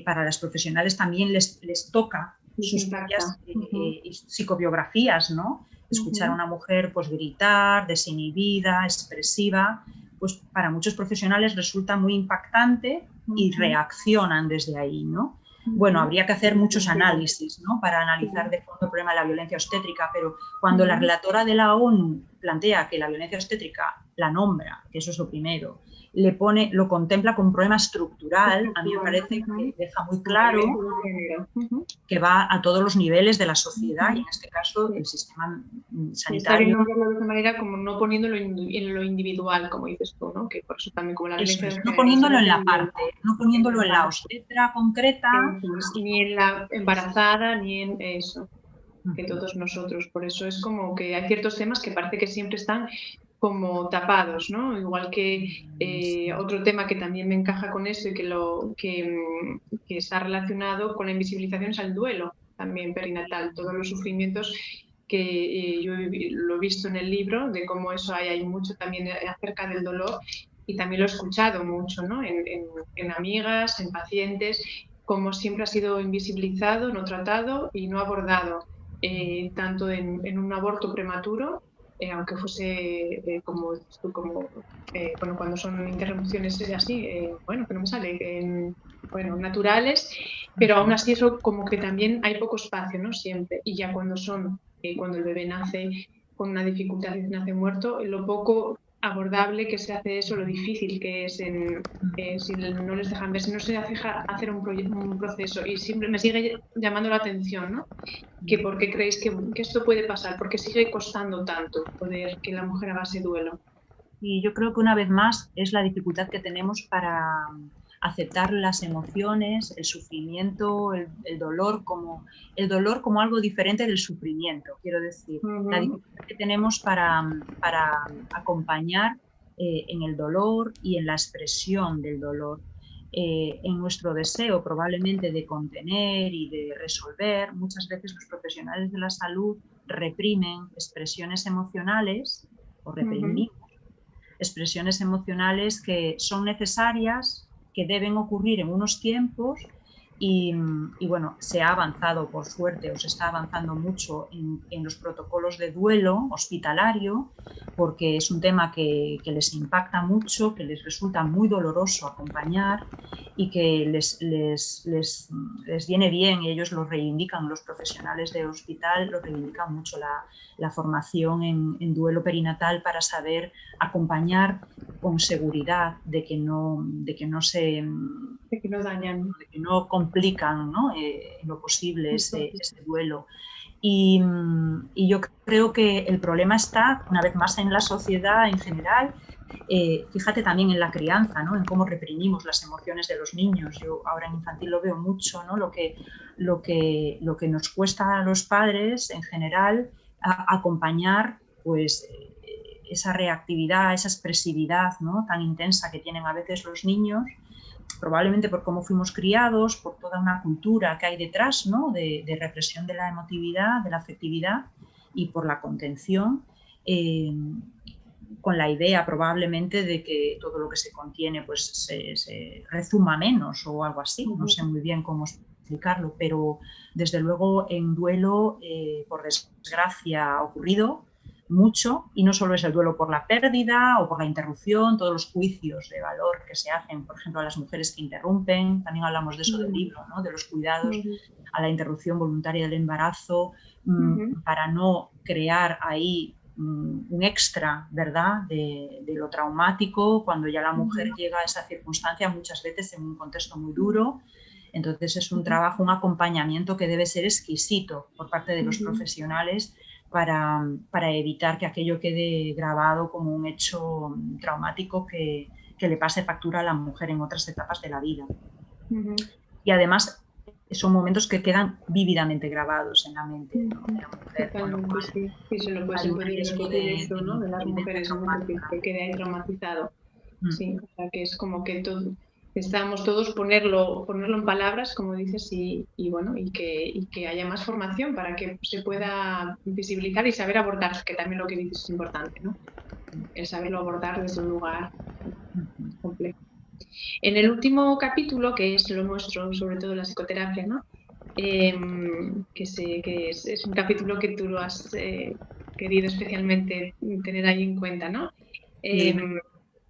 para las profesionales también les toca sus propias psicobiografías, ¿no? Escuchar a una mujer pues, gritar, desinhibida, expresiva, pues para muchos profesionales resulta muy impactante y reaccionan desde ahí, ¿no? Bueno, habría que hacer muchos análisis, ¿no? Para analizar de fondo el problema de la violencia obstétrica, pero cuando la relatora de la ONU plantea que la violencia obstétrica la nombra, que eso es lo primero, lo contempla como un problema estructural, a mí me parece que deja muy claro que va a todos los niveles de la sociedad y en este caso el sistema sanitario. Nombrarlo de esa manera como no poniéndolo en lo individual, como dices tú, ¿no? Que por eso también como la violencia no poniéndolo en la parte, no poniéndolo en la obstetra concreta. Ni en la embarazada, ni en eso, que todos nosotros. Por eso es como que hay ciertos temas que parece que siempre están como tapados, ¿no? Igual que otro tema que también me encaja con eso y que está relacionado con la invisibilización es el duelo también perinatal, todos los sufrimientos que yo lo he visto en el libro, de cómo eso hay mucho también acerca del dolor y también lo he escuchado mucho, ¿no? En amigas, en pacientes, como siempre ha sido invisibilizado, no tratado y no abordado, tanto en un aborto prematuro, aunque fuese bueno, cuando son interrupciones así, bueno, que no me sale, bueno, naturales, pero aún así eso como que también hay poco espacio, ¿no? Siempre. Y ya cuando el bebé nace con una dificultad y nace muerto, lo poco abordable que se hace eso, lo difícil que es si no les dejan ver, si no se deja hacer un proceso, y siempre me sigue llamando la atención, ¿no? Que ¿por qué creéis que esto puede pasar? ¿Por qué sigue costando tanto poder que la mujer haga ese duelo? Y yo creo que una vez más es la dificultad que tenemos para aceptar las emociones, el sufrimiento, el dolor como algo diferente del sufrimiento. Quiero decir, la dificultad que tenemos para acompañar en el dolor y en la expresión del dolor. En nuestro deseo probablemente de contener y de resolver, muchas veces los profesionales de la salud reprimen expresiones emocionales o reprimimos expresiones emocionales que son necesarias, que deben ocurrir en unos tiempos y bueno, se ha avanzado por suerte o se está avanzando mucho en los protocolos de duelo hospitalario porque es un tema que les impacta mucho, que les resulta muy doloroso acompañar y que les viene bien y ellos lo reivindican, los profesionales de hospital lo reivindican mucho la formación en duelo perinatal para saber acompañar con seguridad de que no dañan, de que no complican, ¿no? En lo posible ese duelo. Y yo creo que el problema está, una vez más, en la sociedad en general. Fíjate también en la crianza, ¿no? En cómo reprimimos las emociones de los niños. Yo ahora en infantil lo veo mucho, ¿no? Lo que nos cuesta a los padres en general acompañar pues, esa reactividad, esa expresividad, ¿no? Tan intensa que tienen a veces los niños, probablemente por cómo fuimos criados, por toda una cultura que hay detrás, ¿no? de represión de la emotividad, de la afectividad y por la contención, con la idea probablemente de que todo lo que se contiene pues se rezuma menos o algo así, no sé muy bien cómo explicarlo, pero desde luego en duelo, por desgracia, ha ocurrido mucho, y no solo es el duelo por la pérdida o por la interrupción, todos los juicios de valor que se hacen, por ejemplo, a las mujeres que interrumpen, también hablamos de eso del libro, ¿no? De los cuidados a la interrupción voluntaria del embarazo, para no crear ahí un extra, ¿verdad?, de lo traumático cuando ya la mujer llega a esa circunstancia, muchas veces en un contexto muy duro. Entonces es un trabajo, un acompañamiento que debe ser exquisito por parte de los profesionales para evitar que aquello quede grabado como un hecho traumático que le pase factura a la mujer en otras etapas de la vida. Y además son momentos que quedan vívidamente grabados en la mente, ¿no?, de la mujer. Con lo cual, sí, se lo puede repetir eso, ¿no?, de las mujeres, que quede ahí traumatizado. Sí, o sea, que es como que necesitamos todos ponerlo en palabras, como dices, y bueno, y que haya más formación para que se pueda visibilizar y saber abordar, que también lo que dices es importante, ¿no? El saberlo abordar desde un lugar complejo. En el último capítulo, que es lo nuestro, sobre todo la psicoterapia, ¿no? Que es un capítulo que tú lo has querido especialmente tener ahí en cuenta, ¿no?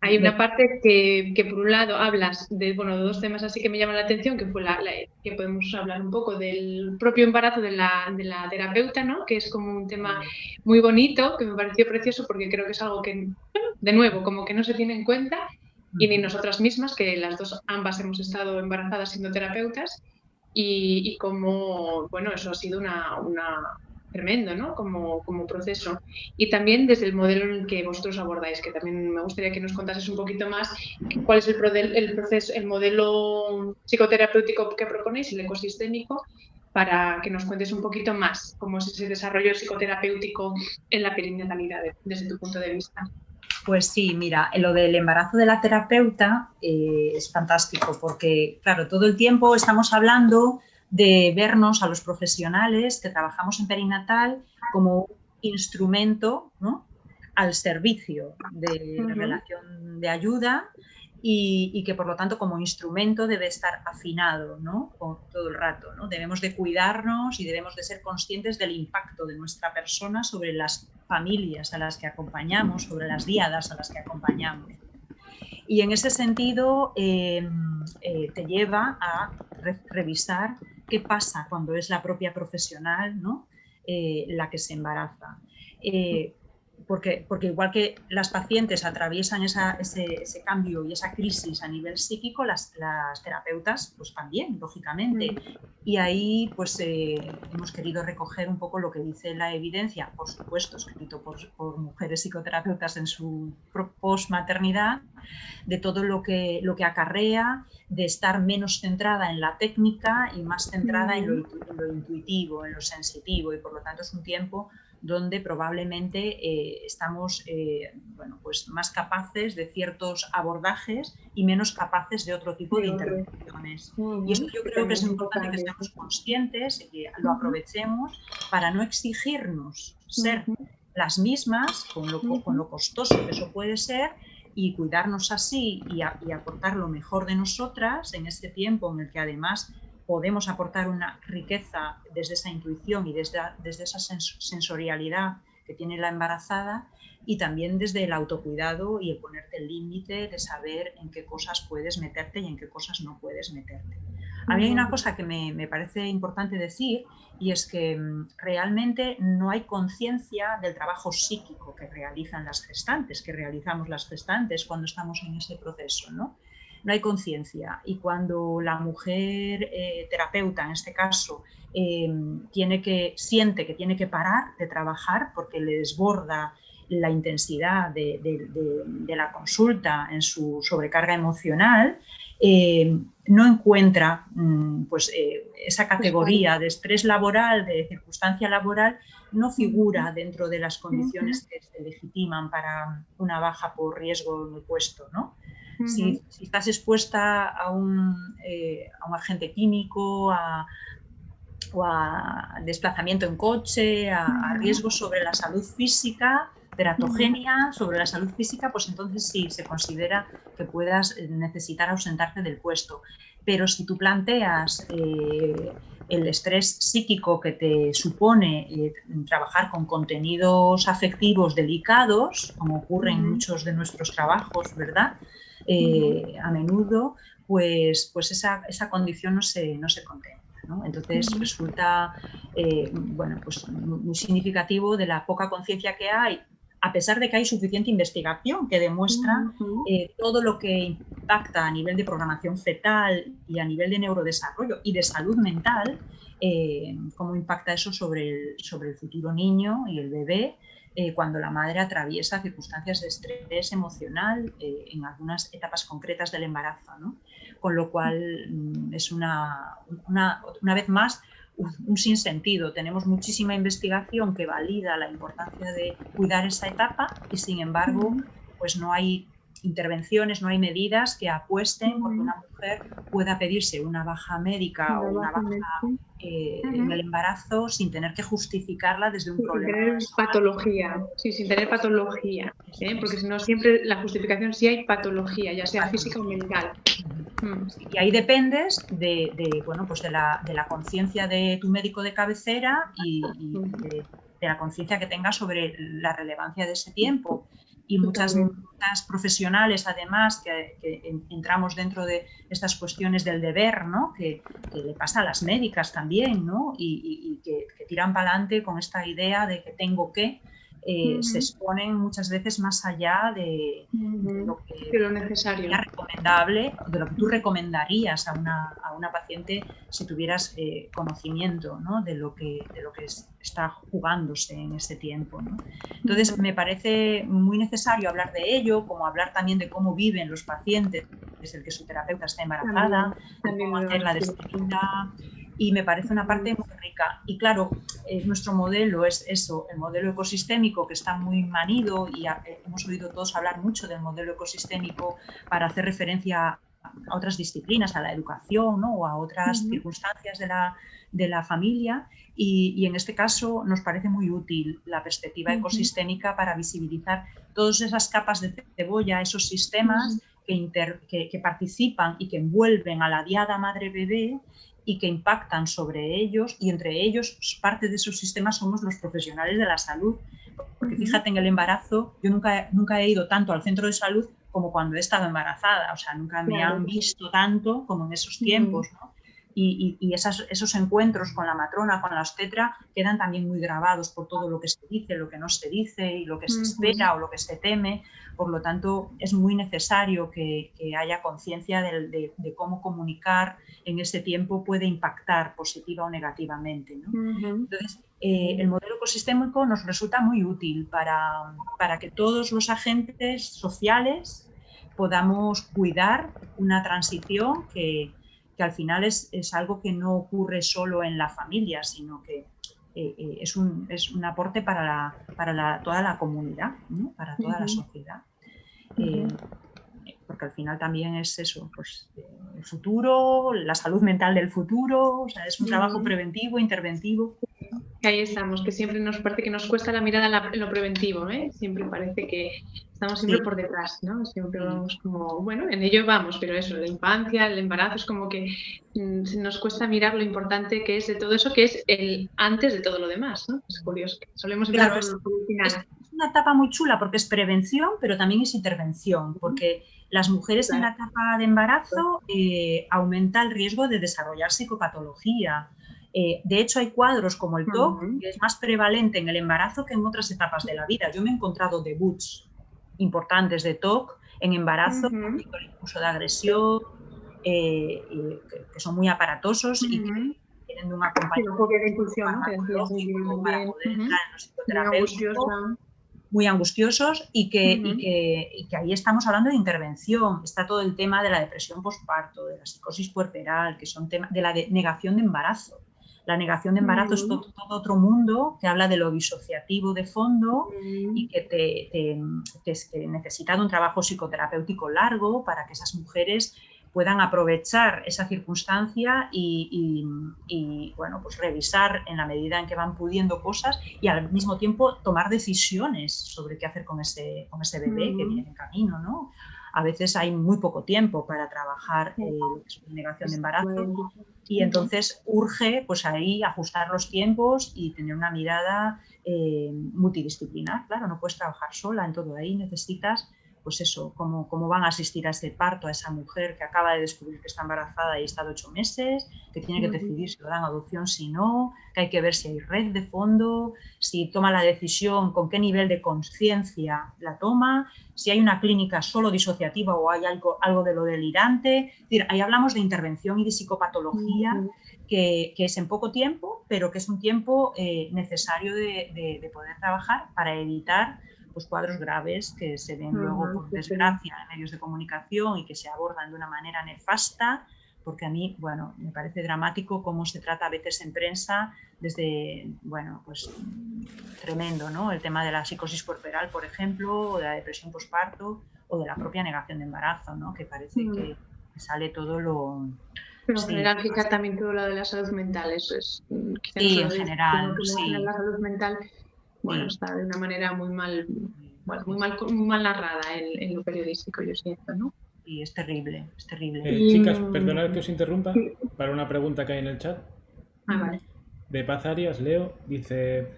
Hay una parte que por un lado hablas de dos temas así que me llaman la atención, que fue que podemos hablar un poco del propio embarazo de la terapeuta, ¿no? Que es como un tema muy bonito, que me pareció precioso porque creo que es algo que, de nuevo, como que no se tiene en cuenta, y ni nosotras mismas, que las dos ambas hemos estado embarazadas siendo terapeutas, y como, bueno, eso ha sido una tremendo, ¿no? Como proceso. Y también desde el modelo en el que vosotros abordáis, que también me gustaría que nos contases un poquito más cuál es el modelo psicoterapéutico que proponéis, el ecosistémico, para que nos cuentes un poquito más cómo es ese desarrollo psicoterapéutico en la perinatalidad desde tu punto de vista. Pues sí, mira, lo del embarazo de la terapeuta es fantástico porque, claro, todo el tiempo estamos hablando de vernos a los profesionales que trabajamos en perinatal como un instrumento, ¿no?, al servicio de la relación de ayuda, y que por lo tanto como instrumento debe estar afinado, ¿no? Todo el rato, ¿no? Debemos de cuidarnos y debemos de ser conscientes del impacto de nuestra persona sobre las familias a las que acompañamos, sobre las diadas a las que acompañamos. Y en ese sentido te lleva a revisar qué pasa cuando es la propia profesional, ¿no? La que se embaraza. Porque igual que las pacientes atraviesan ese cambio y esa crisis a nivel psíquico, las terapeutas pues también, lógicamente. Y ahí pues hemos querido recoger un poco lo que dice la evidencia, por supuesto, escrito por mujeres psicoterapeutas en su postmaternidad, de todo lo que acarrea, de estar menos centrada en la técnica y más centrada en lo intuitivo, en lo sensitivo, y por lo tanto es un tiempo donde probablemente estamos bueno, pues más capaces de ciertos abordajes y menos capaces de otro tipo de intervenciones. Y esto yo creo que es importante que seamos conscientes y que lo aprovechemos para no exigirnos ser las mismas, con lo costoso que eso puede ser, y cuidarnos así y aportar lo mejor de nosotras en este tiempo en el que además podemos aportar una riqueza desde esa intuición y desde esa sensorialidad que tiene la embarazada, y también desde el autocuidado y el ponerte el límite de saber en qué cosas puedes meterte y en qué cosas no puedes meterte. A mí hay una cosa que me parece importante decir, y es que realmente no hay conciencia del trabajo psíquico que realizan las gestantes, que realizamos las gestantes cuando estamos en ese proceso, ¿no? No hay conciencia, y cuando la mujer terapeuta, en este caso, siente que tiene que parar de trabajar porque le desborda la intensidad de la consulta en su sobrecarga emocional, no encuentra pues, esa categoría de estrés laboral, de circunstancia laboral, no figura dentro de las condiciones que se legitiman para una baja por riesgo en el puesto, ¿no? Si estás expuesta a un agente químico, o a desplazamiento en coche, a riesgos sobre la salud física, teratogenia sobre la salud física, pues entonces sí, se considera que puedas necesitar ausentarte del puesto. Pero si tú planteas el estrés psíquico que te supone trabajar con contenidos afectivos delicados, como ocurre en muchos de nuestros trabajos, ¿verdad? A menudo, pues esa condición no se contempla, ¿no? Entonces resulta bueno, pues muy significativo de la poca conciencia que hay, a pesar de que hay suficiente investigación que demuestra todo lo que impacta a nivel de programación fetal y a nivel de neurodesarrollo y de salud mental, cómo impacta eso sobre el futuro niño y el bebé, cuando la madre atraviesa circunstancias de estrés emocional en algunas etapas concretas del embarazo, ¿no? Con lo cual es una vez más un sinsentido. Tenemos muchísima investigación que valida la importancia de cuidar esa etapa y, sin embargo, pues no hay intervenciones, no hay medidas que apuesten porque una mujer pueda pedirse una baja médica o una baja en el embarazo sin tener que justificarla desde un problema. Sin tener patología, sí, sin tener patología, porque si no siempre la justificación sí hay patología, ya sea física o mental. Y ahí dependes bueno, pues de la conciencia de tu médico de cabecera y de la conciencia que tengas sobre la relevancia de ese tiempo. Y muchas profesionales, además, que entramos dentro de estas cuestiones del deber, ¿no? Que le pasa a las médicas también, ¿no? Y que tiran para adelante con esta idea de que tengo que, se exponen muchas veces más allá de lo que de lo necesario, sería recomendable, de lo que tú recomendarías a una paciente si tuvieras conocimiento, ¿no? de lo que está jugándose en ese tiempo, ¿no? Entonces me parece muy necesario hablar de ello, como hablar también de cómo viven los pacientes desde el que su terapeuta está embarazada, de cómo hacer la despedida. Y me parece una parte muy rica. Y claro, nuestro modelo es eso, el modelo ecosistémico, que está muy manido, y hemos oído todos hablar mucho del modelo ecosistémico para hacer referencia a otras disciplinas, a la educación, ¿no? O a otras circunstancias de la familia. Y en este caso nos parece muy útil la perspectiva ecosistémica para visibilizar todas esas capas de cebolla, esos sistemas que participan y que envuelven a la diada madre-bebé y que impactan sobre ellos, y entre ellos, pues, parte de esos sistemas somos los profesionales de la salud. Porque fíjate, en el embarazo, yo nunca he ido tanto al centro de salud como cuando he estado embarazada, o sea, nunca me han visto tanto como en esos tiempos, ¿no? Y esos encuentros con la matrona, con la obstetra, quedan también muy grabados por todo lo que se dice, lo que no se dice y lo que se espera o lo que se teme. Por lo tanto, es muy necesario que haya conciencia de cómo comunicar en ese tiempo puede impactar positiva o negativamente, ¿no? Entonces, el modelo ecosistémico nos resulta muy útil para que todos los agentes sociales podamos cuidar una transición que al final es algo que no ocurre solo en la familia, sino que es un aporte para toda la comunidad, ¿no? Para toda la sociedad. Porque al final también es eso, pues el futuro, la salud mental del futuro, o sea, es un trabajo preventivo, interventivo. Ahí estamos, que siempre nos parece que nos cuesta la mirada en lo preventivo, ¿eh? Siempre parece que estamos siempre por detrás, ¿no? Siempre vamos como, bueno, en ello vamos, pero eso, la infancia, el embarazo, es como que nos cuesta mirar lo importante que es de todo eso, que es el antes de todo lo demás, ¿no? Es curioso, que solemos empezar por el final. Es una etapa muy chula porque es prevención, pero también es intervención, porque las mujeres en la etapa de embarazo aumenta el riesgo de desarrollar psicopatología. De hecho, hay cuadros como el TOC, que es más prevalente en el embarazo que en otras etapas de la vida. Yo me he encontrado debuts importantes de TOC en embarazo, con impulso de agresión, que son muy aparatosos y que tienen un acompañamiento farmacológico para poder entrar en los psicoterapéuticos, muy angustiosos, y que ahí estamos hablando de intervención. Está todo el tema de la depresión postparto, de la psicosis puerperal, que son temas de la negación de embarazo. La negación de embarazo es todo otro mundo que habla de lo disociativo de fondo y que necesita de un trabajo psicoterapéutico largo para que esas mujeres puedan aprovechar esa circunstancia y bueno, pues revisar en la medida en que van pudiendo cosas y al mismo tiempo tomar decisiones sobre qué hacer con ese bebé que viene en camino, ¿no? A veces hay muy poco tiempo para trabajar lo que es una negación de embarazo y entonces urge pues ahí ajustar los tiempos y tener una mirada multidisciplinar. Claro, no puedes trabajar sola en todo ahí, necesitas pues eso, cómo van a asistir a ese parto a esa mujer que acaba de descubrir que está embarazada y está de 8 meses, que tiene que decidir si lo dan adopción, si no, que hay que ver si hay red de fondo, si toma la decisión, con qué nivel de conciencia la toma, si hay una clínica solo disociativa o hay algo de lo delirante. Es decir, ahí hablamos de intervención y de psicopatología, que es en poco tiempo, pero que es un tiempo necesario de poder trabajar para evitar pues, cuadros graves que se ven luego, por desgracia, en medios de comunicación y que se abordan de una manera nefasta, porque a mí, bueno, me parece dramático cómo se trata a veces en prensa desde, bueno, pues tremendo, ¿no? El tema de la psicosis puerperal, por ejemplo, o de la depresión postparto, o de la propia negación de embarazo, ¿no? Que parece que sale todo lo... Pero en general, quizás también todo lo de la salud mental, eso es... Sí, en general, la salud mental, bueno, está de una manera muy mal narrada en lo periodístico, yo siento, ¿no? Y es terrible, es terrible. Chicas, perdonad que os interrumpa para una pregunta que hay en el chat. Vale. De Paz Arias, Leo, dice: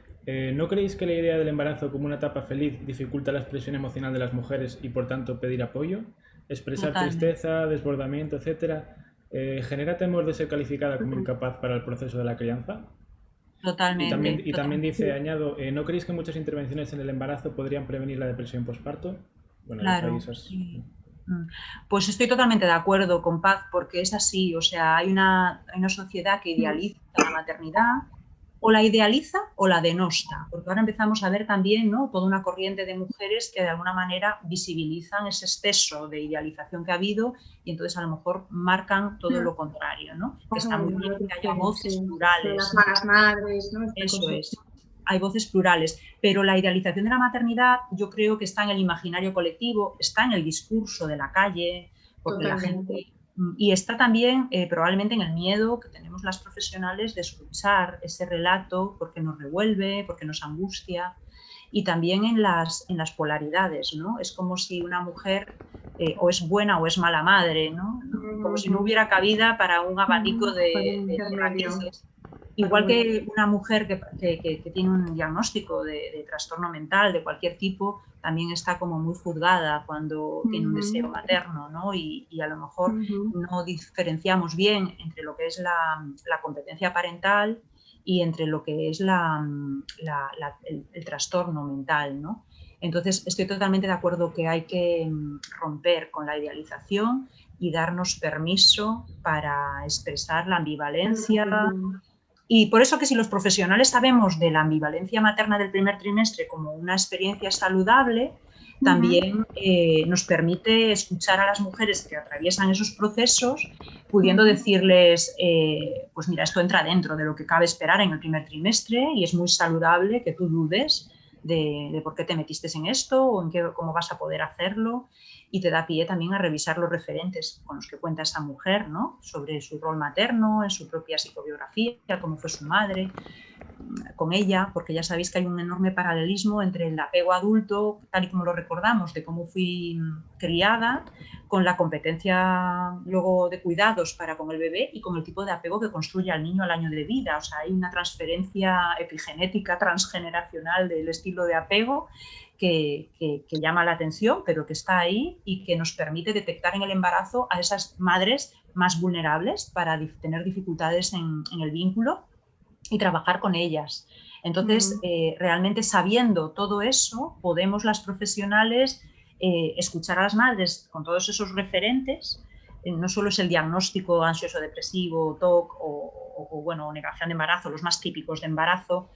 ¿no creéis que la idea del embarazo como una etapa feliz dificulta la expresión emocional de las mujeres y por tanto pedir apoyo? Expresar tristeza, desbordamiento, etcétera, ¿genera temor de ser calificada como incapaz para el proceso de la crianza? Totalmente. Y también dice, añado, ¿no creéis que muchas intervenciones en el embarazo podrían prevenir la depresión postparto? Bueno, claro, sí. Pues estoy totalmente de acuerdo con Paz, porque es así, o sea, hay una sociedad que idealiza la maternidad, o la idealiza o la denosta, porque ahora empezamos a ver también, ¿no?, toda una corriente de mujeres que de alguna manera visibilizan ese exceso de idealización que ha habido y entonces a lo mejor marcan todo lo contrario, ¿no? Que está muy bien que haya voces plurales. Las malas madres, ¿no? Eso es. Hay voces plurales, pero la idealización de la maternidad yo creo que está en el imaginario colectivo, está en el discurso de la calle, porque la gente... Y está también probablemente en el miedo que tenemos las profesionales de escuchar ese relato porque nos revuelve, porque nos angustia, y también en las polaridades, ¿no? Es como si una mujer o es buena o es mala madre, ¿no? Como si no hubiera cabida para un abanico de matices. Igual que una mujer que tiene un diagnóstico de trastorno mental de cualquier tipo, también está como muy juzgada cuando tiene un deseo materno, ¿no? Y a lo mejor no diferenciamos bien entre lo que es la competencia parental y entre lo que es el trastorno mental, ¿no? Entonces, estoy totalmente de acuerdo que hay que romper con la idealización y darnos permiso para expresar la ambivalencia. Y por eso que si los profesionales sabemos de la ambivalencia materna del primer trimestre como una experiencia saludable, también nos permite escuchar a las mujeres que atraviesan esos procesos, pudiendo decirles, pues mira, esto entra dentro de lo que cabe esperar en el primer trimestre y es muy saludable que tú dudes de por qué te metiste en esto o en cómo vas a poder hacerlo, y te da pie también a revisar los referentes con los que cuenta esa mujer, ¿no? Sobre su rol materno, en su propia psicobiografía, cómo fue su madre con ella, porque ya sabéis que hay un enorme paralelismo entre el apego adulto, tal y como lo recordamos, de cómo fui criada, con la competencia luego de cuidados para con el bebé y con el tipo de apego que construye al niño al año de vida. O sea, hay una transferencia epigenética transgeneracional del estilo de apego que llama la atención, pero que está ahí y que nos permite detectar en el embarazo a esas madres más vulnerables para tener dificultades en el vínculo y trabajar con ellas. Entonces, realmente sabiendo todo eso, podemos las profesionales escuchar a las madres con todos esos referentes. No solo es el diagnóstico ansioso-depresivo, TOC o bueno, negación de embarazo, los más típicos de embarazo.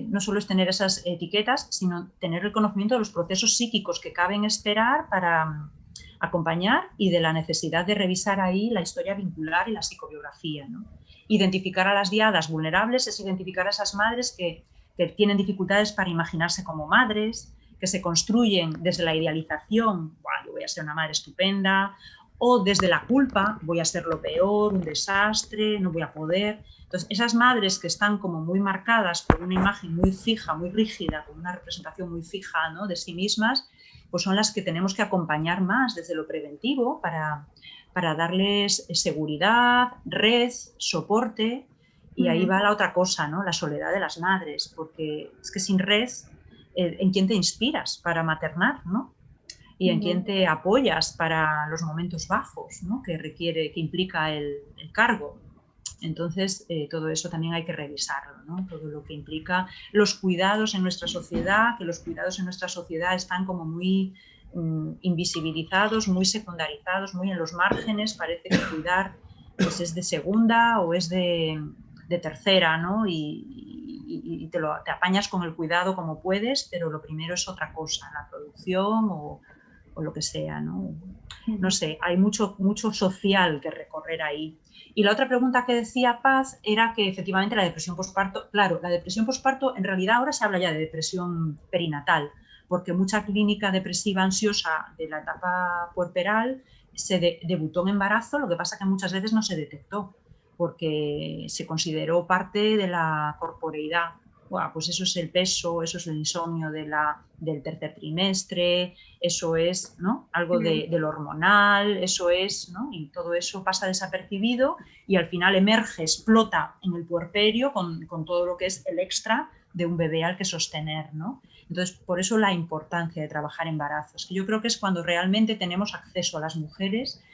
No solo es tener esas etiquetas, sino tener el conocimiento de los procesos psíquicos que caben esperar para acompañar y de la necesidad de revisar ahí la historia vincular y la psicobiografía, ¿no? Identificar a las diadas vulnerables es identificar a esas madres que tienen dificultades para imaginarse como madres, que se construyen desde la idealización, yo voy a ser una madre estupenda, o desde la culpa, voy a ser lo peor, un desastre, no voy a poder. Entonces, esas madres que están como muy marcadas por una imagen muy fija, muy rígida, con una representación muy fija, ¿no?, de sí mismas, pues son las que tenemos que acompañar más desde lo preventivo para darles seguridad, red, soporte. Y ahí va la otra cosa, ¿no?, la soledad de las madres, porque es que sin red, ¿en quién te inspiras para maternar, ¿no? Y en quién te apoyas para los momentos bajos, ¿no?, que implica el cargo. Entonces, todo eso también hay que revisarlo, ¿no? Todo lo que implica los cuidados en nuestra sociedad, que los cuidados en nuestra sociedad están como muy invisibilizados, muy secundarizados, muy en los márgenes. Parece que cuidar pues es de segunda o es de tercera, ¿no? Y te apañas con el cuidado como puedes, pero lo primero es otra cosa, la producción o lo que sea, ¿no? No sé, hay mucho social que recorrer ahí. Y la otra pregunta que decía Paz era que efectivamente la depresión posparto, claro, la depresión posparto en realidad ahora se habla ya de depresión perinatal, porque mucha clínica depresiva ansiosa de la etapa puerperal se debutó en embarazo, lo que pasa que muchas veces no se detectó, porque se consideró parte de la corporeidad. Pues eso es el peso, eso es el insomnio del tercer trimestre, eso es, ¿no?, algo de lo hormonal, eso es, ¿no?, y todo eso pasa desapercibido y al final emerge, explota en el puerperio con todo lo que es el extra de un bebé al que sostener, ¿no? Entonces, por eso la importancia de trabajar embarazos, que yo creo que es cuando realmente tenemos acceso a las mujeres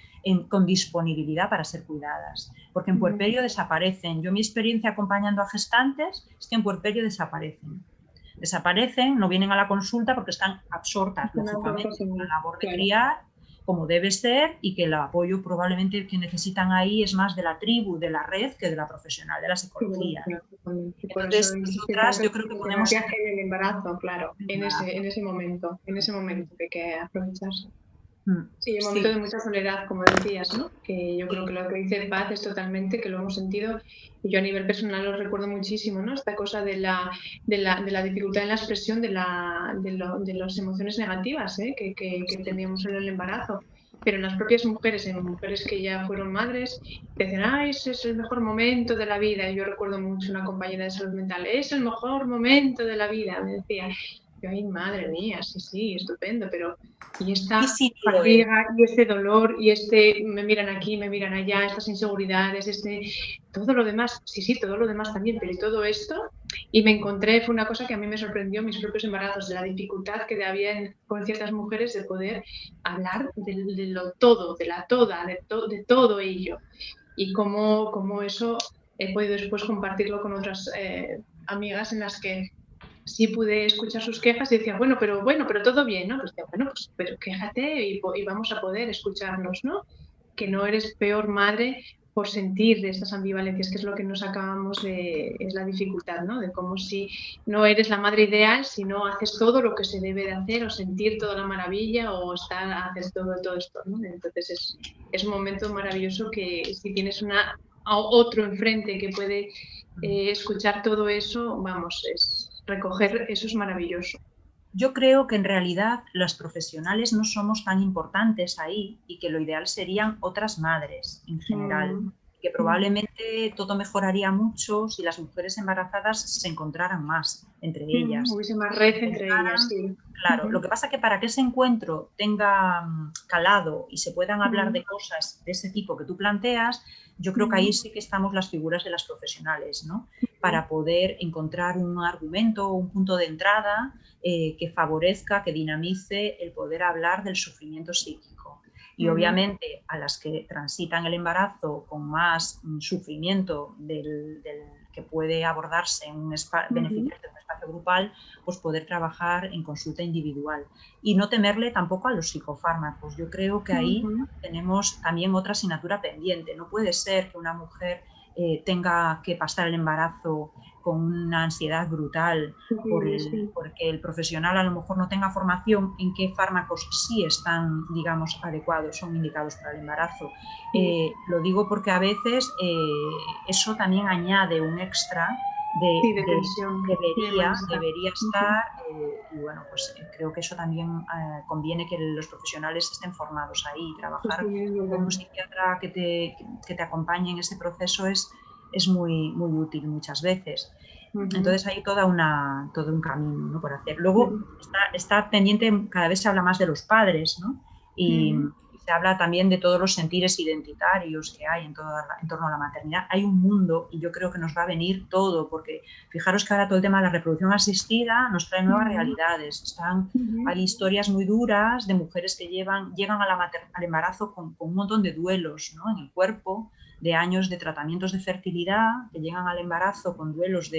con disponibilidad para ser cuidadas, porque en puerperio desaparecen. Yo mi experiencia acompañando a gestantes es que en puerperio desaparecen, no vienen a la consulta porque están absortas lógicamente con la labor de criar como debe ser, y que el apoyo probablemente que necesitan ahí es más de la tribu, de la red, que de la profesional de la psicología. Entonces, nosotras yo creo que podemos... En el embarazo, claro, en ese momento que hay que aprovecharse. Sí, un momento de mucha soledad, como decías, ¿no? Que yo creo que lo que dice Paz es totalmente, que lo hemos sentido, y yo a nivel personal lo recuerdo muchísimo, ¿no? Esta cosa de la dificultad en la expresión de las emociones negativas, que teníamos en el embarazo. Pero en las propias mujeres, en mujeres que ya fueron madres, decían, ese es el mejor momento de la vida. Y yo recuerdo mucho una compañera de salud mental, es el mejor momento de la vida, me decía. Ay, madre mía, sí, estupendo, pero y esta Y sí lo es. fatiga, y este dolor, y este me miran aquí, me miran allá, estas inseguridades, todo lo demás, sí, todo lo demás también, pero y todo esto, y me encontré, fue una cosa que a mí me sorprendió, mis propios embarazos, de la dificultad que había con ciertas mujeres de poder hablar de lo todo, de la toda, de todo ello, y cómo eso he podido después compartirlo con otras amigas en las que sí pude escuchar sus quejas y decía, bueno, pero todo bien, ¿no? Pues decía, bueno, pues pero quéjate y vamos a poder escucharnos, ¿no? Que no eres peor madre por sentir de estas ambivalencias, que es lo que nos acabamos de, es la dificultad, ¿no? De cómo si no eres la madre ideal, si no haces todo lo que se debe de hacer o sentir toda la maravilla o haces todo esto, ¿no? Entonces es un momento maravilloso que si tienes a otro enfrente que puede escuchar todo eso, vamos, recoger eso es maravilloso. Yo creo que en realidad las profesionales no somos tan importantes ahí y que lo ideal serían otras madres en general. Que probablemente todo mejoraría mucho si las mujeres embarazadas se encontraran más entre ellas. Hubiese más red entre ellas, sí. Claro, lo que pasa es que para que ese encuentro tenga calado y se puedan hablar de cosas de ese tipo que tú planteas, yo creo que ahí sí que estamos las figuras de las profesionales, ¿no? Para poder encontrar un argumento o un punto de entrada que favorezca, que dinamice el poder hablar del sufrimiento psíquico. Y obviamente a las que transitan el embarazo con más sufrimiento del que puede abordarse en un beneficiarse de un espacio grupal, pues poder trabajar en consulta individual. Y no temerle tampoco a los psicofármacos. Yo creo que ahí tenemos también otra asignatura pendiente. No puede ser que una mujer tenga que pasar el embarazo con una ansiedad brutal porque el profesional a lo mejor no tenga formación en qué fármacos sí están, digamos, adecuados, son indicados para el embarazo. Lo digo porque a veces eso también añade un extra de tensión, debería estar y bueno, pues creo que eso también conviene que los profesionales estén formados ahí. Trabajar con un psiquiatra que te acompañe en ese proceso es muy útil muchas veces. Entonces hay todo un camino, ¿no?, por hacer. Luego está pendiente, cada vez se habla más de los padres, ¿no? Y se habla también de todos los sentires identitarios que hay en torno a la maternidad. Hay un mundo y yo creo que nos va a venir todo, porque fijaros que ahora todo el tema de la reproducción asistida nos trae nuevas realidades. Hay historias muy duras de mujeres que llegan al embarazo con un montón de duelos, ¿no?, en el cuerpo, de años de tratamientos de fertilidad, que llegan al embarazo con duelos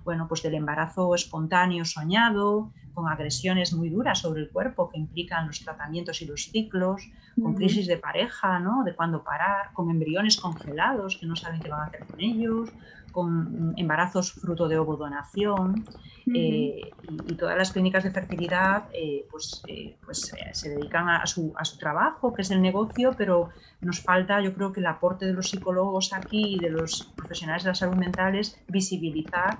pues del embarazo espontáneo soñado, con agresiones muy duras sobre el cuerpo que implican los tratamientos y los ciclos, con crisis de pareja, ¿no?, de cuándo parar, con embriones congelados que no saben qué van a hacer con ellos, con embarazos fruto de ovodonación. Y todas las clínicas de fertilidad se dedican a su trabajo, que es el negocio, pero nos falta, yo creo, que el aporte de los psicólogos aquí y de los profesionales de la salud mental es visibilizar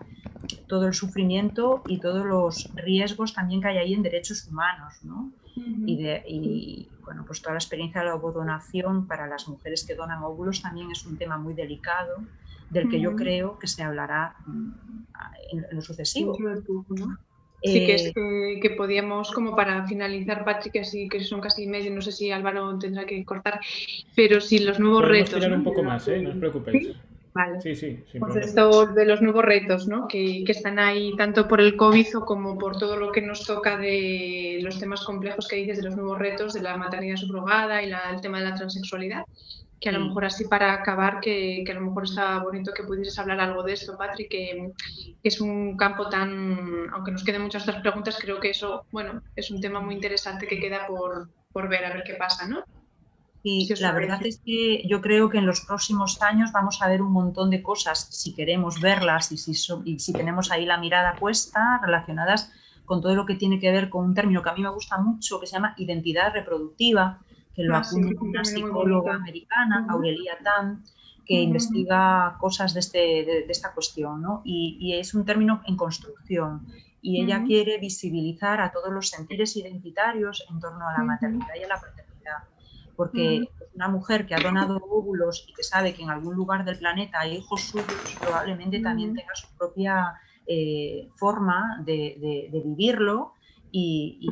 todo el sufrimiento y todos los riesgos también que hay ahí en derechos humanos, ¿no? Y bueno, pues toda la experiencia de la ovodonación para las mujeres que donan óvulos también es un tema muy delicado, del que yo creo que se hablará en lo sucesivo. Sí, que podíamos, como para finalizar, Patrick, que son casi medio, no sé si Álvaro tendrá que cortar, pero si los nuevos podemos retos... tirar un poco más, no os preocupéis. ¿Sí? Vale. Sí, sin pues problema. esto de los nuevos retos, ¿no?, que están ahí tanto por el COVID como por todo lo que nos toca de los temas complejos que dices de los nuevos retos, de la maternidad subrogada y el tema de la transexualidad. Que a lo mejor así para acabar, que a lo mejor está bonito que pudieses hablar algo de esto, Patrick, que es un campo tan, aunque nos queden muchas otras preguntas, creo que eso, bueno, es un tema muy interesante que queda por ver, a ver qué pasa, ¿no? Y la verdad es que yo creo que en los próximos años vamos a ver un montón de cosas, si queremos verlas y si tenemos ahí la mirada puesta, relacionadas con todo lo que tiene que ver con un término que a mí me gusta mucho, que se llama identidad reproductiva, que lo acuña una psicóloga americana, Aurelia Tan, que investiga cosas de esta cuestión, ¿no? Y es un término en construcción. Y ella quiere visibilizar a todos los sentires identitarios en torno a la maternidad y a la paternidad. Porque una mujer que ha donado óvulos y que sabe que en algún lugar del planeta hay hijos suyos, probablemente también tenga su propia forma de vivirlo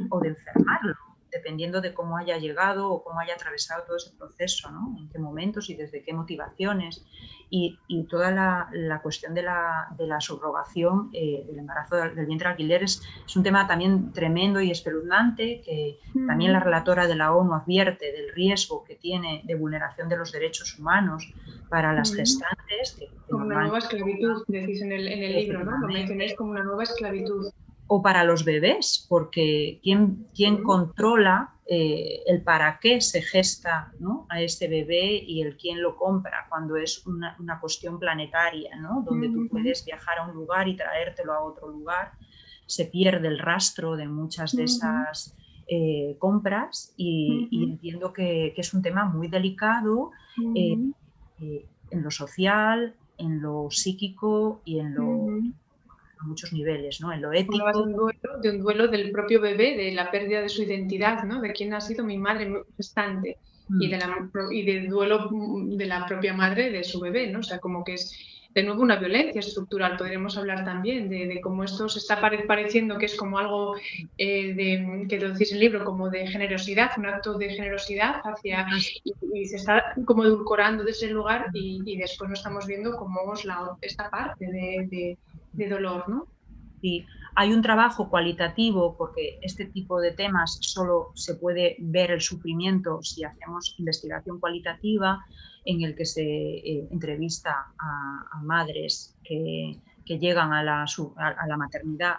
o de enfermarlo, dependiendo de cómo haya llegado o cómo haya atravesado todo ese proceso, ¿no? En qué momentos y desde qué motivaciones. Y toda la cuestión de la subrogación, del embarazo del vientre de alquiler es un tema también tremendo y espeluznante, que también la relatora de la ONU advierte del riesgo que tiene de vulneración de los derechos humanos para las gestantes. Como una nueva esclavitud, decís en el libro, ¿no? Lo mencionáis como una nueva esclavitud. O para los bebés, porque ¿quién controla el para qué se gesta, ¿no?, a este bebé y el quién lo compra cuando es una cuestión planetaria, ¿no?, donde tú puedes viajar a un lugar y traértelo a otro lugar? Se pierde el rastro de muchas de esas compras y entiendo que es un tema muy delicado en lo social, en lo psíquico y en lo... a muchos niveles, ¿no? En lo ético. De un duelo del propio bebé, de la pérdida de su identidad, ¿no? De quién ha sido mi madre gestante y del duelo de la propia madre de su bebé, ¿no? O sea, como que es de nuevo una violencia estructural. Podríamos hablar también de cómo esto se está pareciendo que es como algo que lo decís en el libro, como de generosidad, un acto de generosidad hacia y se está como edulcorando desde ese lugar y después no estamos viendo como esta parte de dolor, ¿no? Sí, hay un trabajo cualitativo, porque este tipo de temas solo se puede ver el sufrimiento si hacemos investigación cualitativa, en el que se entrevista a madres que llegan a la maternidad,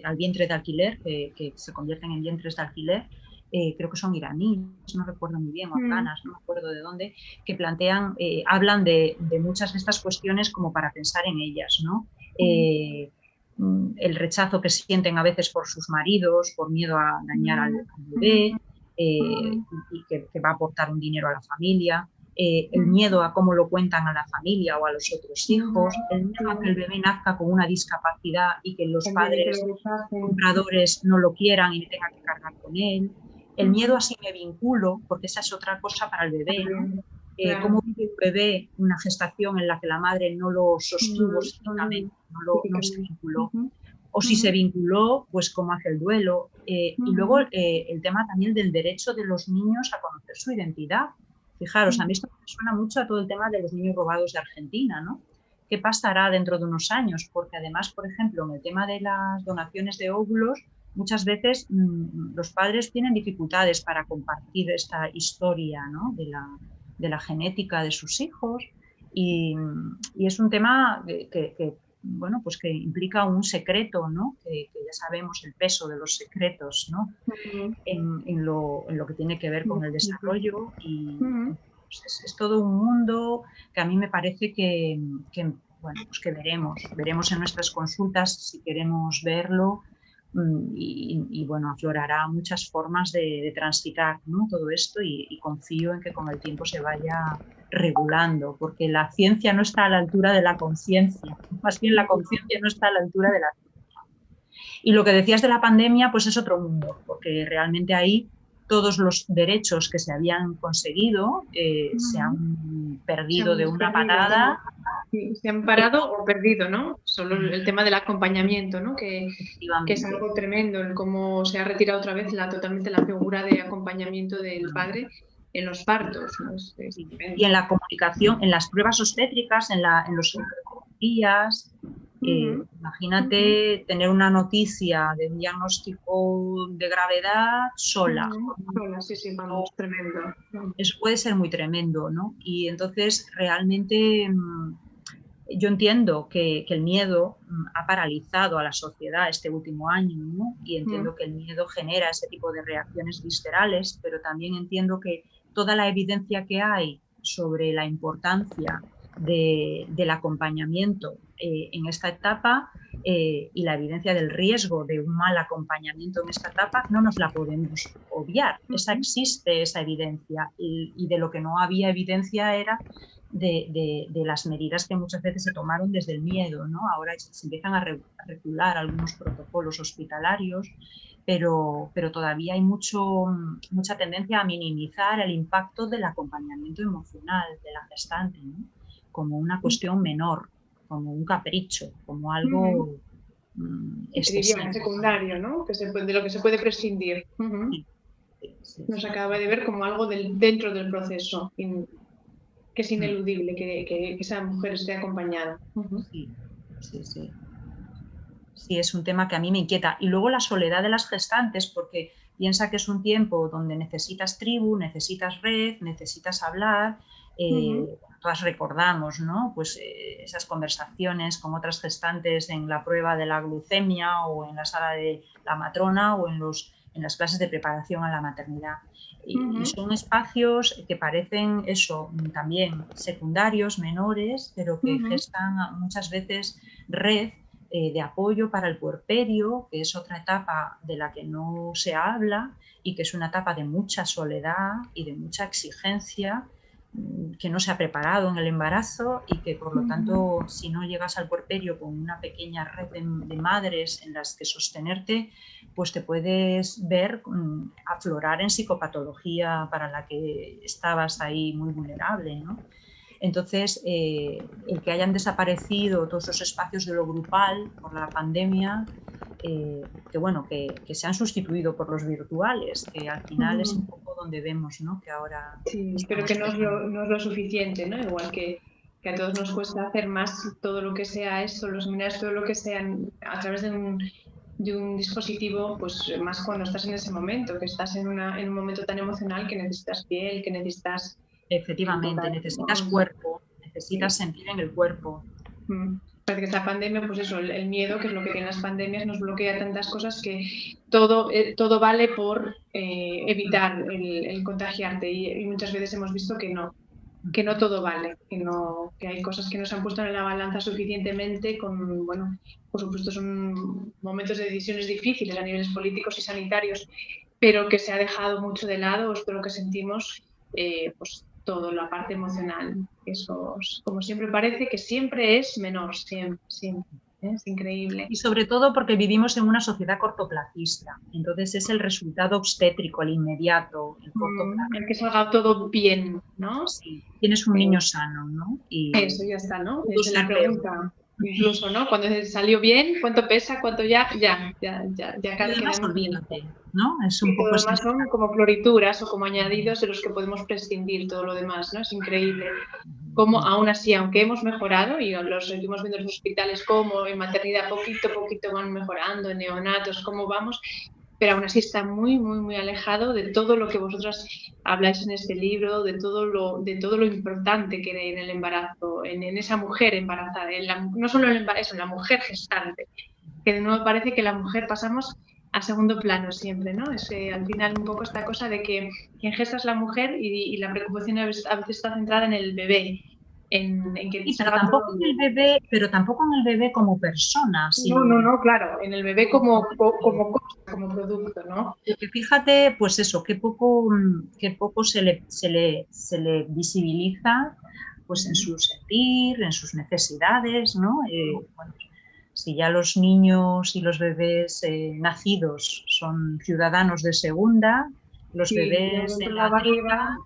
al vientre de alquiler, que se convierten en vientres de alquiler. Creo que son iraníes, no recuerdo muy bien, o afganas, no me acuerdo de dónde, que plantean, hablan de muchas de estas cuestiones como para pensar en ellas, ¿no? El rechazo que sienten a veces por sus maridos, por miedo a dañar al bebé, y que va a aportar un dinero a la familia, el miedo a cómo lo cuentan a la familia o a los otros hijos, el miedo a que el bebé nazca con una discapacidad y que los padres compradores no lo quieran y tengan que cargar con él, el miedo a si me vinculo, porque esa es otra cosa para el bebé, ¿no? Cómo vive un bebé una gestación en la que la madre no lo sostuvo psíquicamente, no se vinculó, o si se vinculó, pues cómo hace el duelo. Y luego el tema también del derecho de los niños a conocer su identidad. Fijaros, a mí esto me suena mucho a todo el tema de los niños robados de Argentina, ¿no? ¿Qué pasará dentro de unos años? Porque además, por ejemplo, en el tema de las donaciones de óvulos, muchas veces los padres tienen dificultades para compartir esta historia, ¿no?, de la genética de sus hijos, y es un tema bueno, pues que implica un secreto, ¿no?, que ya sabemos el peso de los secretos, ¿no?, en lo que tiene que ver con el desarrollo, y pues es todo un mundo que a mí me parece que bueno, pues que veremos en nuestras consultas si queremos verlo. Y bueno, aflorará muchas formas de transitar, ¿no?, todo esto, y confío en que con el tiempo se vaya regulando, porque la ciencia no está a la altura de la conciencia, más bien la conciencia no está a la altura de la ciencia. Y lo que decías de la pandemia, pues es otro mundo, porque realmente ahí todos los derechos que se habían conseguido se han perdido de una patada. Sí, se han parado o perdido, ¿no? Solo el tema del acompañamiento, ¿no? Que es algo tremendo, el cómo se ha retirado otra vez totalmente la figura de acompañamiento del padre en los partos, ¿no? Y en la comunicación, en las pruebas obstétricas, en los ecografías. Imagínate tener una noticia de un diagnóstico de gravedad sola. Sí, vamos, tremendo. Eso puede ser muy tremendo, ¿no? Y entonces realmente yo entiendo que el miedo ha paralizado a la sociedad este último año, ¿no? Y entiendo que el miedo genera ese tipo de reacciones viscerales, pero también entiendo que toda la evidencia que hay sobre la importancia del acompañamiento en esta etapa y la evidencia del riesgo de un mal acompañamiento en esta etapa no nos la podemos obviar. Esa existe, esa evidencia, y de lo que no había evidencia era de las medidas que muchas veces se tomaron desde el miedo, ¿no? Ahora se empiezan a regular algunos protocolos hospitalarios, pero todavía hay mucha tendencia a minimizar el impacto del acompañamiento emocional de la gestante, ¿no?, como una cuestión menor, como un capricho, como algo Trivial, secundario, ¿no? De lo que se puede prescindir. Nos acaba de ver como algo dentro del proceso, que es ineludible que esa mujer esté acompañada. Sí. Sí, es un tema que a mí me inquieta. Y luego la soledad de las gestantes, porque piensa que es un tiempo donde necesitas tribu, necesitas red, necesitas hablar. Todas recordamos, ¿no? Pues esas conversaciones con otras gestantes en la prueba de la glucemia o en la sala de la matrona o en las clases de preparación a la maternidad. Y son espacios que parecen eso, también secundarios, menores, pero que gestan muchas veces red de apoyo para el puerperio, que es otra etapa de la que no se habla y que es una etapa de mucha soledad y de mucha exigencia, que no se ha preparado en el embarazo y que por lo tanto si no llegas al puerperio con una pequeña red de madres en las que sostenerte, pues te puedes ver aflorar en psicopatología para la que estabas ahí muy vulnerable, ¿no? Entonces, el que hayan desaparecido todos esos espacios de lo grupal por la pandemia, que se han sustituido por los virtuales, que al final es un poco donde vemos, ¿no? Que ahora... Sí, pero que no es lo suficiente, ¿no? Igual que a todos nos cuesta hacer más todo lo que sea esto, los seminarios, todo lo que sean a través de un dispositivo, pues más cuando estás en ese momento, que estás en un momento tan emocional que necesitas piel, que necesitas... Efectivamente, necesitas cuerpo, necesitas sentir en el cuerpo. Parece que esta pandemia, pues eso, el miedo, que es lo que tienen las pandemias, nos bloquea tantas cosas que todo vale por evitar el contagiarte y muchas veces hemos visto que no todo vale, que hay cosas que no se han puesto en la balanza suficientemente bueno, por supuesto son momentos de decisiones difíciles a niveles políticos y sanitarios, pero que se ha dejado mucho de lado, esto es lo que sentimos, pues todo, la parte emocional. Eso, como siempre parece que siempre es menor, siempre. Es increíble. Y sobre todo porque vivimos en una sociedad cortoplacista. Entonces es el resultado obstétrico, el inmediato, el cortoplazo. El que salga todo bien, ¿no? Sí, tienes un niño sano, ¿no? Y eso ya está, ¿no? Es la pregunta. Incluso, ¿no? Cuando salió bien, ¿cuánto pesa? ¿Cuánto ya además, olvídate, ¿no? Es un poco... Todo lo demás son como florituras o como añadidos de los que podemos prescindir, todo lo demás, ¿no? Es increíble cómo aún así, aunque hemos mejorado y los seguimos viendo en los hospitales, como en maternidad poquito a poquito van mejorando, en neonatos, cómo vamos, pero aún así está muy, muy, muy alejado de todo lo que vosotras habláis en este libro, de todo lo importante que hay en el embarazo, en esa mujer embarazada, no solo el embarazo, en la mujer gestante, que de nuevo parece que la mujer pasamos a segundo plano siempre, ¿no? Al final un poco esta cosa de que quien gesta es la mujer y la preocupación a veces está centrada en el bebé. Pero tampoco en el bebé como persona. No, claro, en el bebé como producto, ¿no? Porque fíjate, pues eso, qué poco se le visibiliza, pues en su sentir, en sus necesidades, ¿no? Bueno, si ya los niños y los bebés nacidos son ciudadanos de segunda, los bebés en la barriga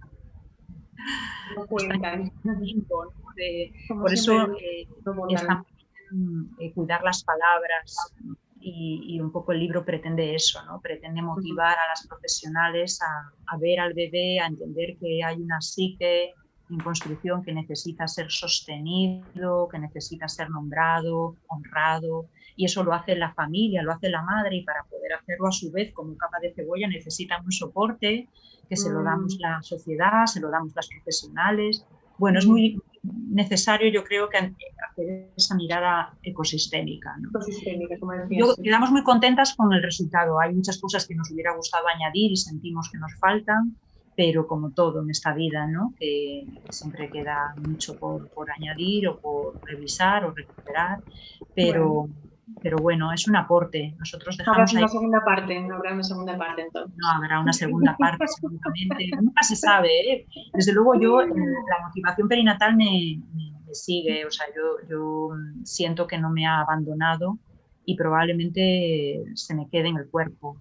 no cuentan. Por eso está cuidar las palabras y un poco el libro pretende eso, ¿no? Pretende motivar a las profesionales a ver al bebé, a entender que hay una psique en construcción que necesita ser sostenido, que necesita ser nombrado, honrado, y eso lo hace la familia, lo hace la madre, y para poder hacerlo a su vez como capa de cebolla necesitan un soporte que se lo damos la sociedad, se lo damos las profesionales. Bueno, es muy necesario, yo creo, que hacer esa mirada ecosistémica, ¿no? Como decías. Quedamos muy contentas con el resultado. Hay muchas cosas que nos hubiera gustado añadir y sentimos que nos faltan, pero como todo en esta vida, ¿no? Que siempre queda mucho por añadir o por revisar o recuperar, pero bueno, es un aporte. Nosotros dejamos habrá una segunda parte entonces. No habrá una segunda parte, seguramente. Nunca se sabe, ¿eh? Desde luego yo, la motivación perinatal me sigue, o sea, yo siento que no me ha abandonado y probablemente se me quede en el cuerpo.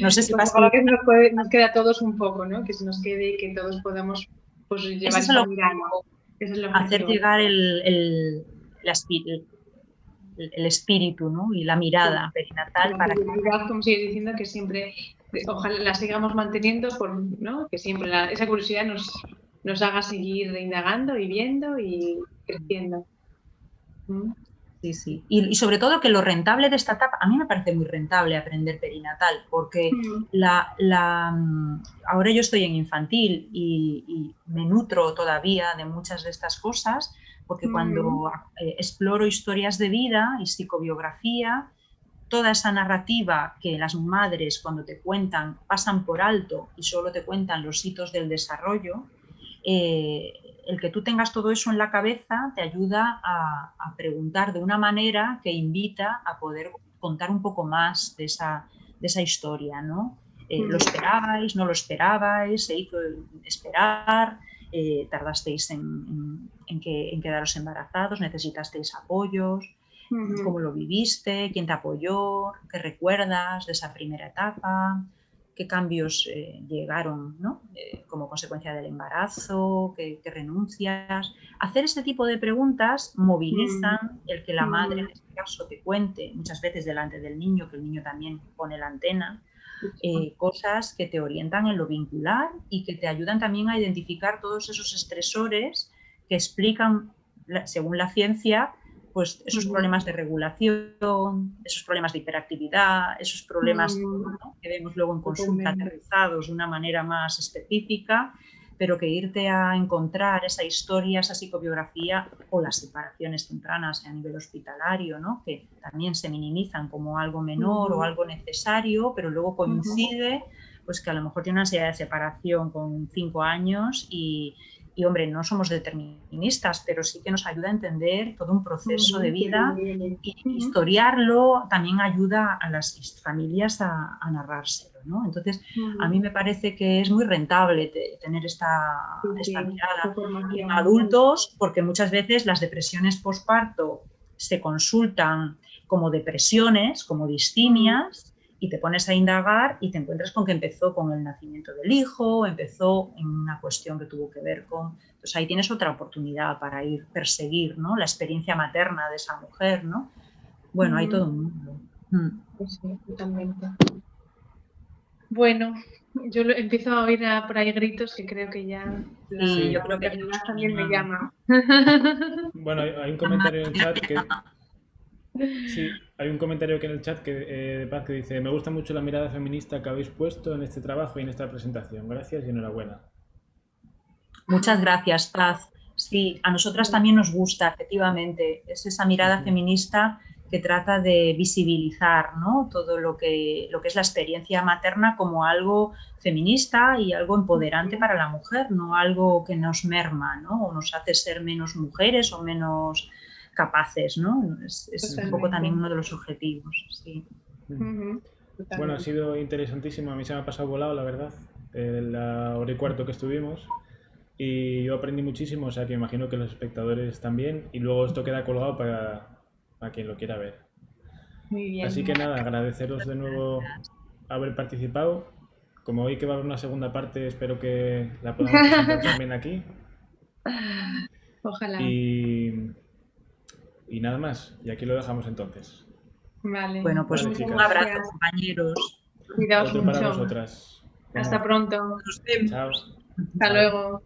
No sé si pues ojalá que nos quede a todos un poco, ¿no? Que se nos quede y que todos podamos pues, llevar esa mirada. Hacer llegar el espíritu, ¿no? Y la mirada perinatal La para que... curiosidad, como sigues diciendo, que siempre, ojalá la sigamos manteniendo, ¿no? Que siempre esa curiosidad nos haga seguir indagando y viendo y creciendo. Sí, sí. Y sobre todo que lo rentable de esta etapa, a mí me parece muy rentable aprender perinatal, porque ahora yo estoy en infantil y me nutro todavía de muchas de estas cosas, porque cuando exploro historias de vida y psicobiografía, toda esa narrativa que las madres cuando te cuentan pasan por alto y solo te cuentan los hitos del desarrollo, el que tú tengas todo eso en la cabeza te ayuda a preguntar de una manera que invita a poder contar un poco más de esa historia, ¿no? ¿Lo esperabais? ¿No lo esperabais? ¿Se hizo esperar? ¿Tardasteis en quedaros embarazados? ¿Necesitasteis apoyos? ¿Cómo lo viviste? ¿Quién te apoyó? ¿Qué recuerdas de esa primera etapa? ¿Qué cambios llegaron, ¿no? Como consecuencia del embarazo? ¿Qué renuncias? Hacer este tipo de preguntas movilizan el que la madre, en este caso, te cuente, muchas veces delante del niño, que el niño también pone la antena, cosas que te orientan en lo vincular y que te ayudan también a identificar todos esos estresores que explican, según la ciencia, pues esos problemas de regulación, esos problemas de hiperactividad, esos problemas, ¿no?, que vemos luego en consulta aterrizados de una manera más específica, pero que irte a encontrar esa historia, esa psicobiografía o las separaciones tempranas a nivel hospitalario, ¿no?, que también se minimizan como algo menor o algo necesario, pero luego coincide pues que a lo mejor tiene una ansiedad de separación con 5 años y hombre, no somos deterministas, pero sí que nos ayuda a entender todo un proceso de vida y historiarlo también ayuda a las familias a narrárselo, ¿no? Entonces, a mí me parece que es muy rentable tener esta mirada en adultos, porque muchas veces las depresiones postparto se consultan como depresiones, como discimias, y te pones a indagar y te encuentras con que empezó con el nacimiento del hijo, empezó en una cuestión que tuvo que ver con... Entonces ahí tienes otra oportunidad para perseguir, ¿no?, la experiencia materna de esa mujer, ¿no? Bueno, hay todo un mundo. Pues sí, totalmente. Bueno, yo empiezo a oír por ahí gritos que creo que ya yo creo que también me llama. Bueno, hay un comentario en el chat que... Sí, hay un comentario aquí en el chat de Paz que dice: me gusta mucho la mirada feminista que habéis puesto en este trabajo y en esta presentación. Gracias y enhorabuena. Muchas gracias, Paz. Sí, a nosotras también nos gusta, efectivamente. Es esa mirada feminista que trata de visibilizar, ¿no?, todo lo que es la experiencia materna como algo feminista y algo empoderante para la mujer, no algo que nos merma, ¿no?, o nos hace ser menos mujeres o menos capaces, ¿no? Es un poco también uno de los objetivos, sí. Bueno, ha sido interesantísimo. A mí se me ha pasado volado, la verdad, la hora y cuarto que estuvimos. Y yo aprendí muchísimo, o sea que imagino que los espectadores también. Y luego esto queda colgado para quien lo quiera ver. Muy bien. Así que nada, agradeceros de nuevo haber participado. Como hoy que va a haber una segunda parte, espero que la podamos presentar también aquí. Ojalá. Y nada más, y aquí lo dejamos entonces. Vale. Bueno, pues vale, un abrazo, compañeros. Cuidaos Otro mucho. para vosotras. Hasta pronto. Nos vemos. Chao. Hasta luego.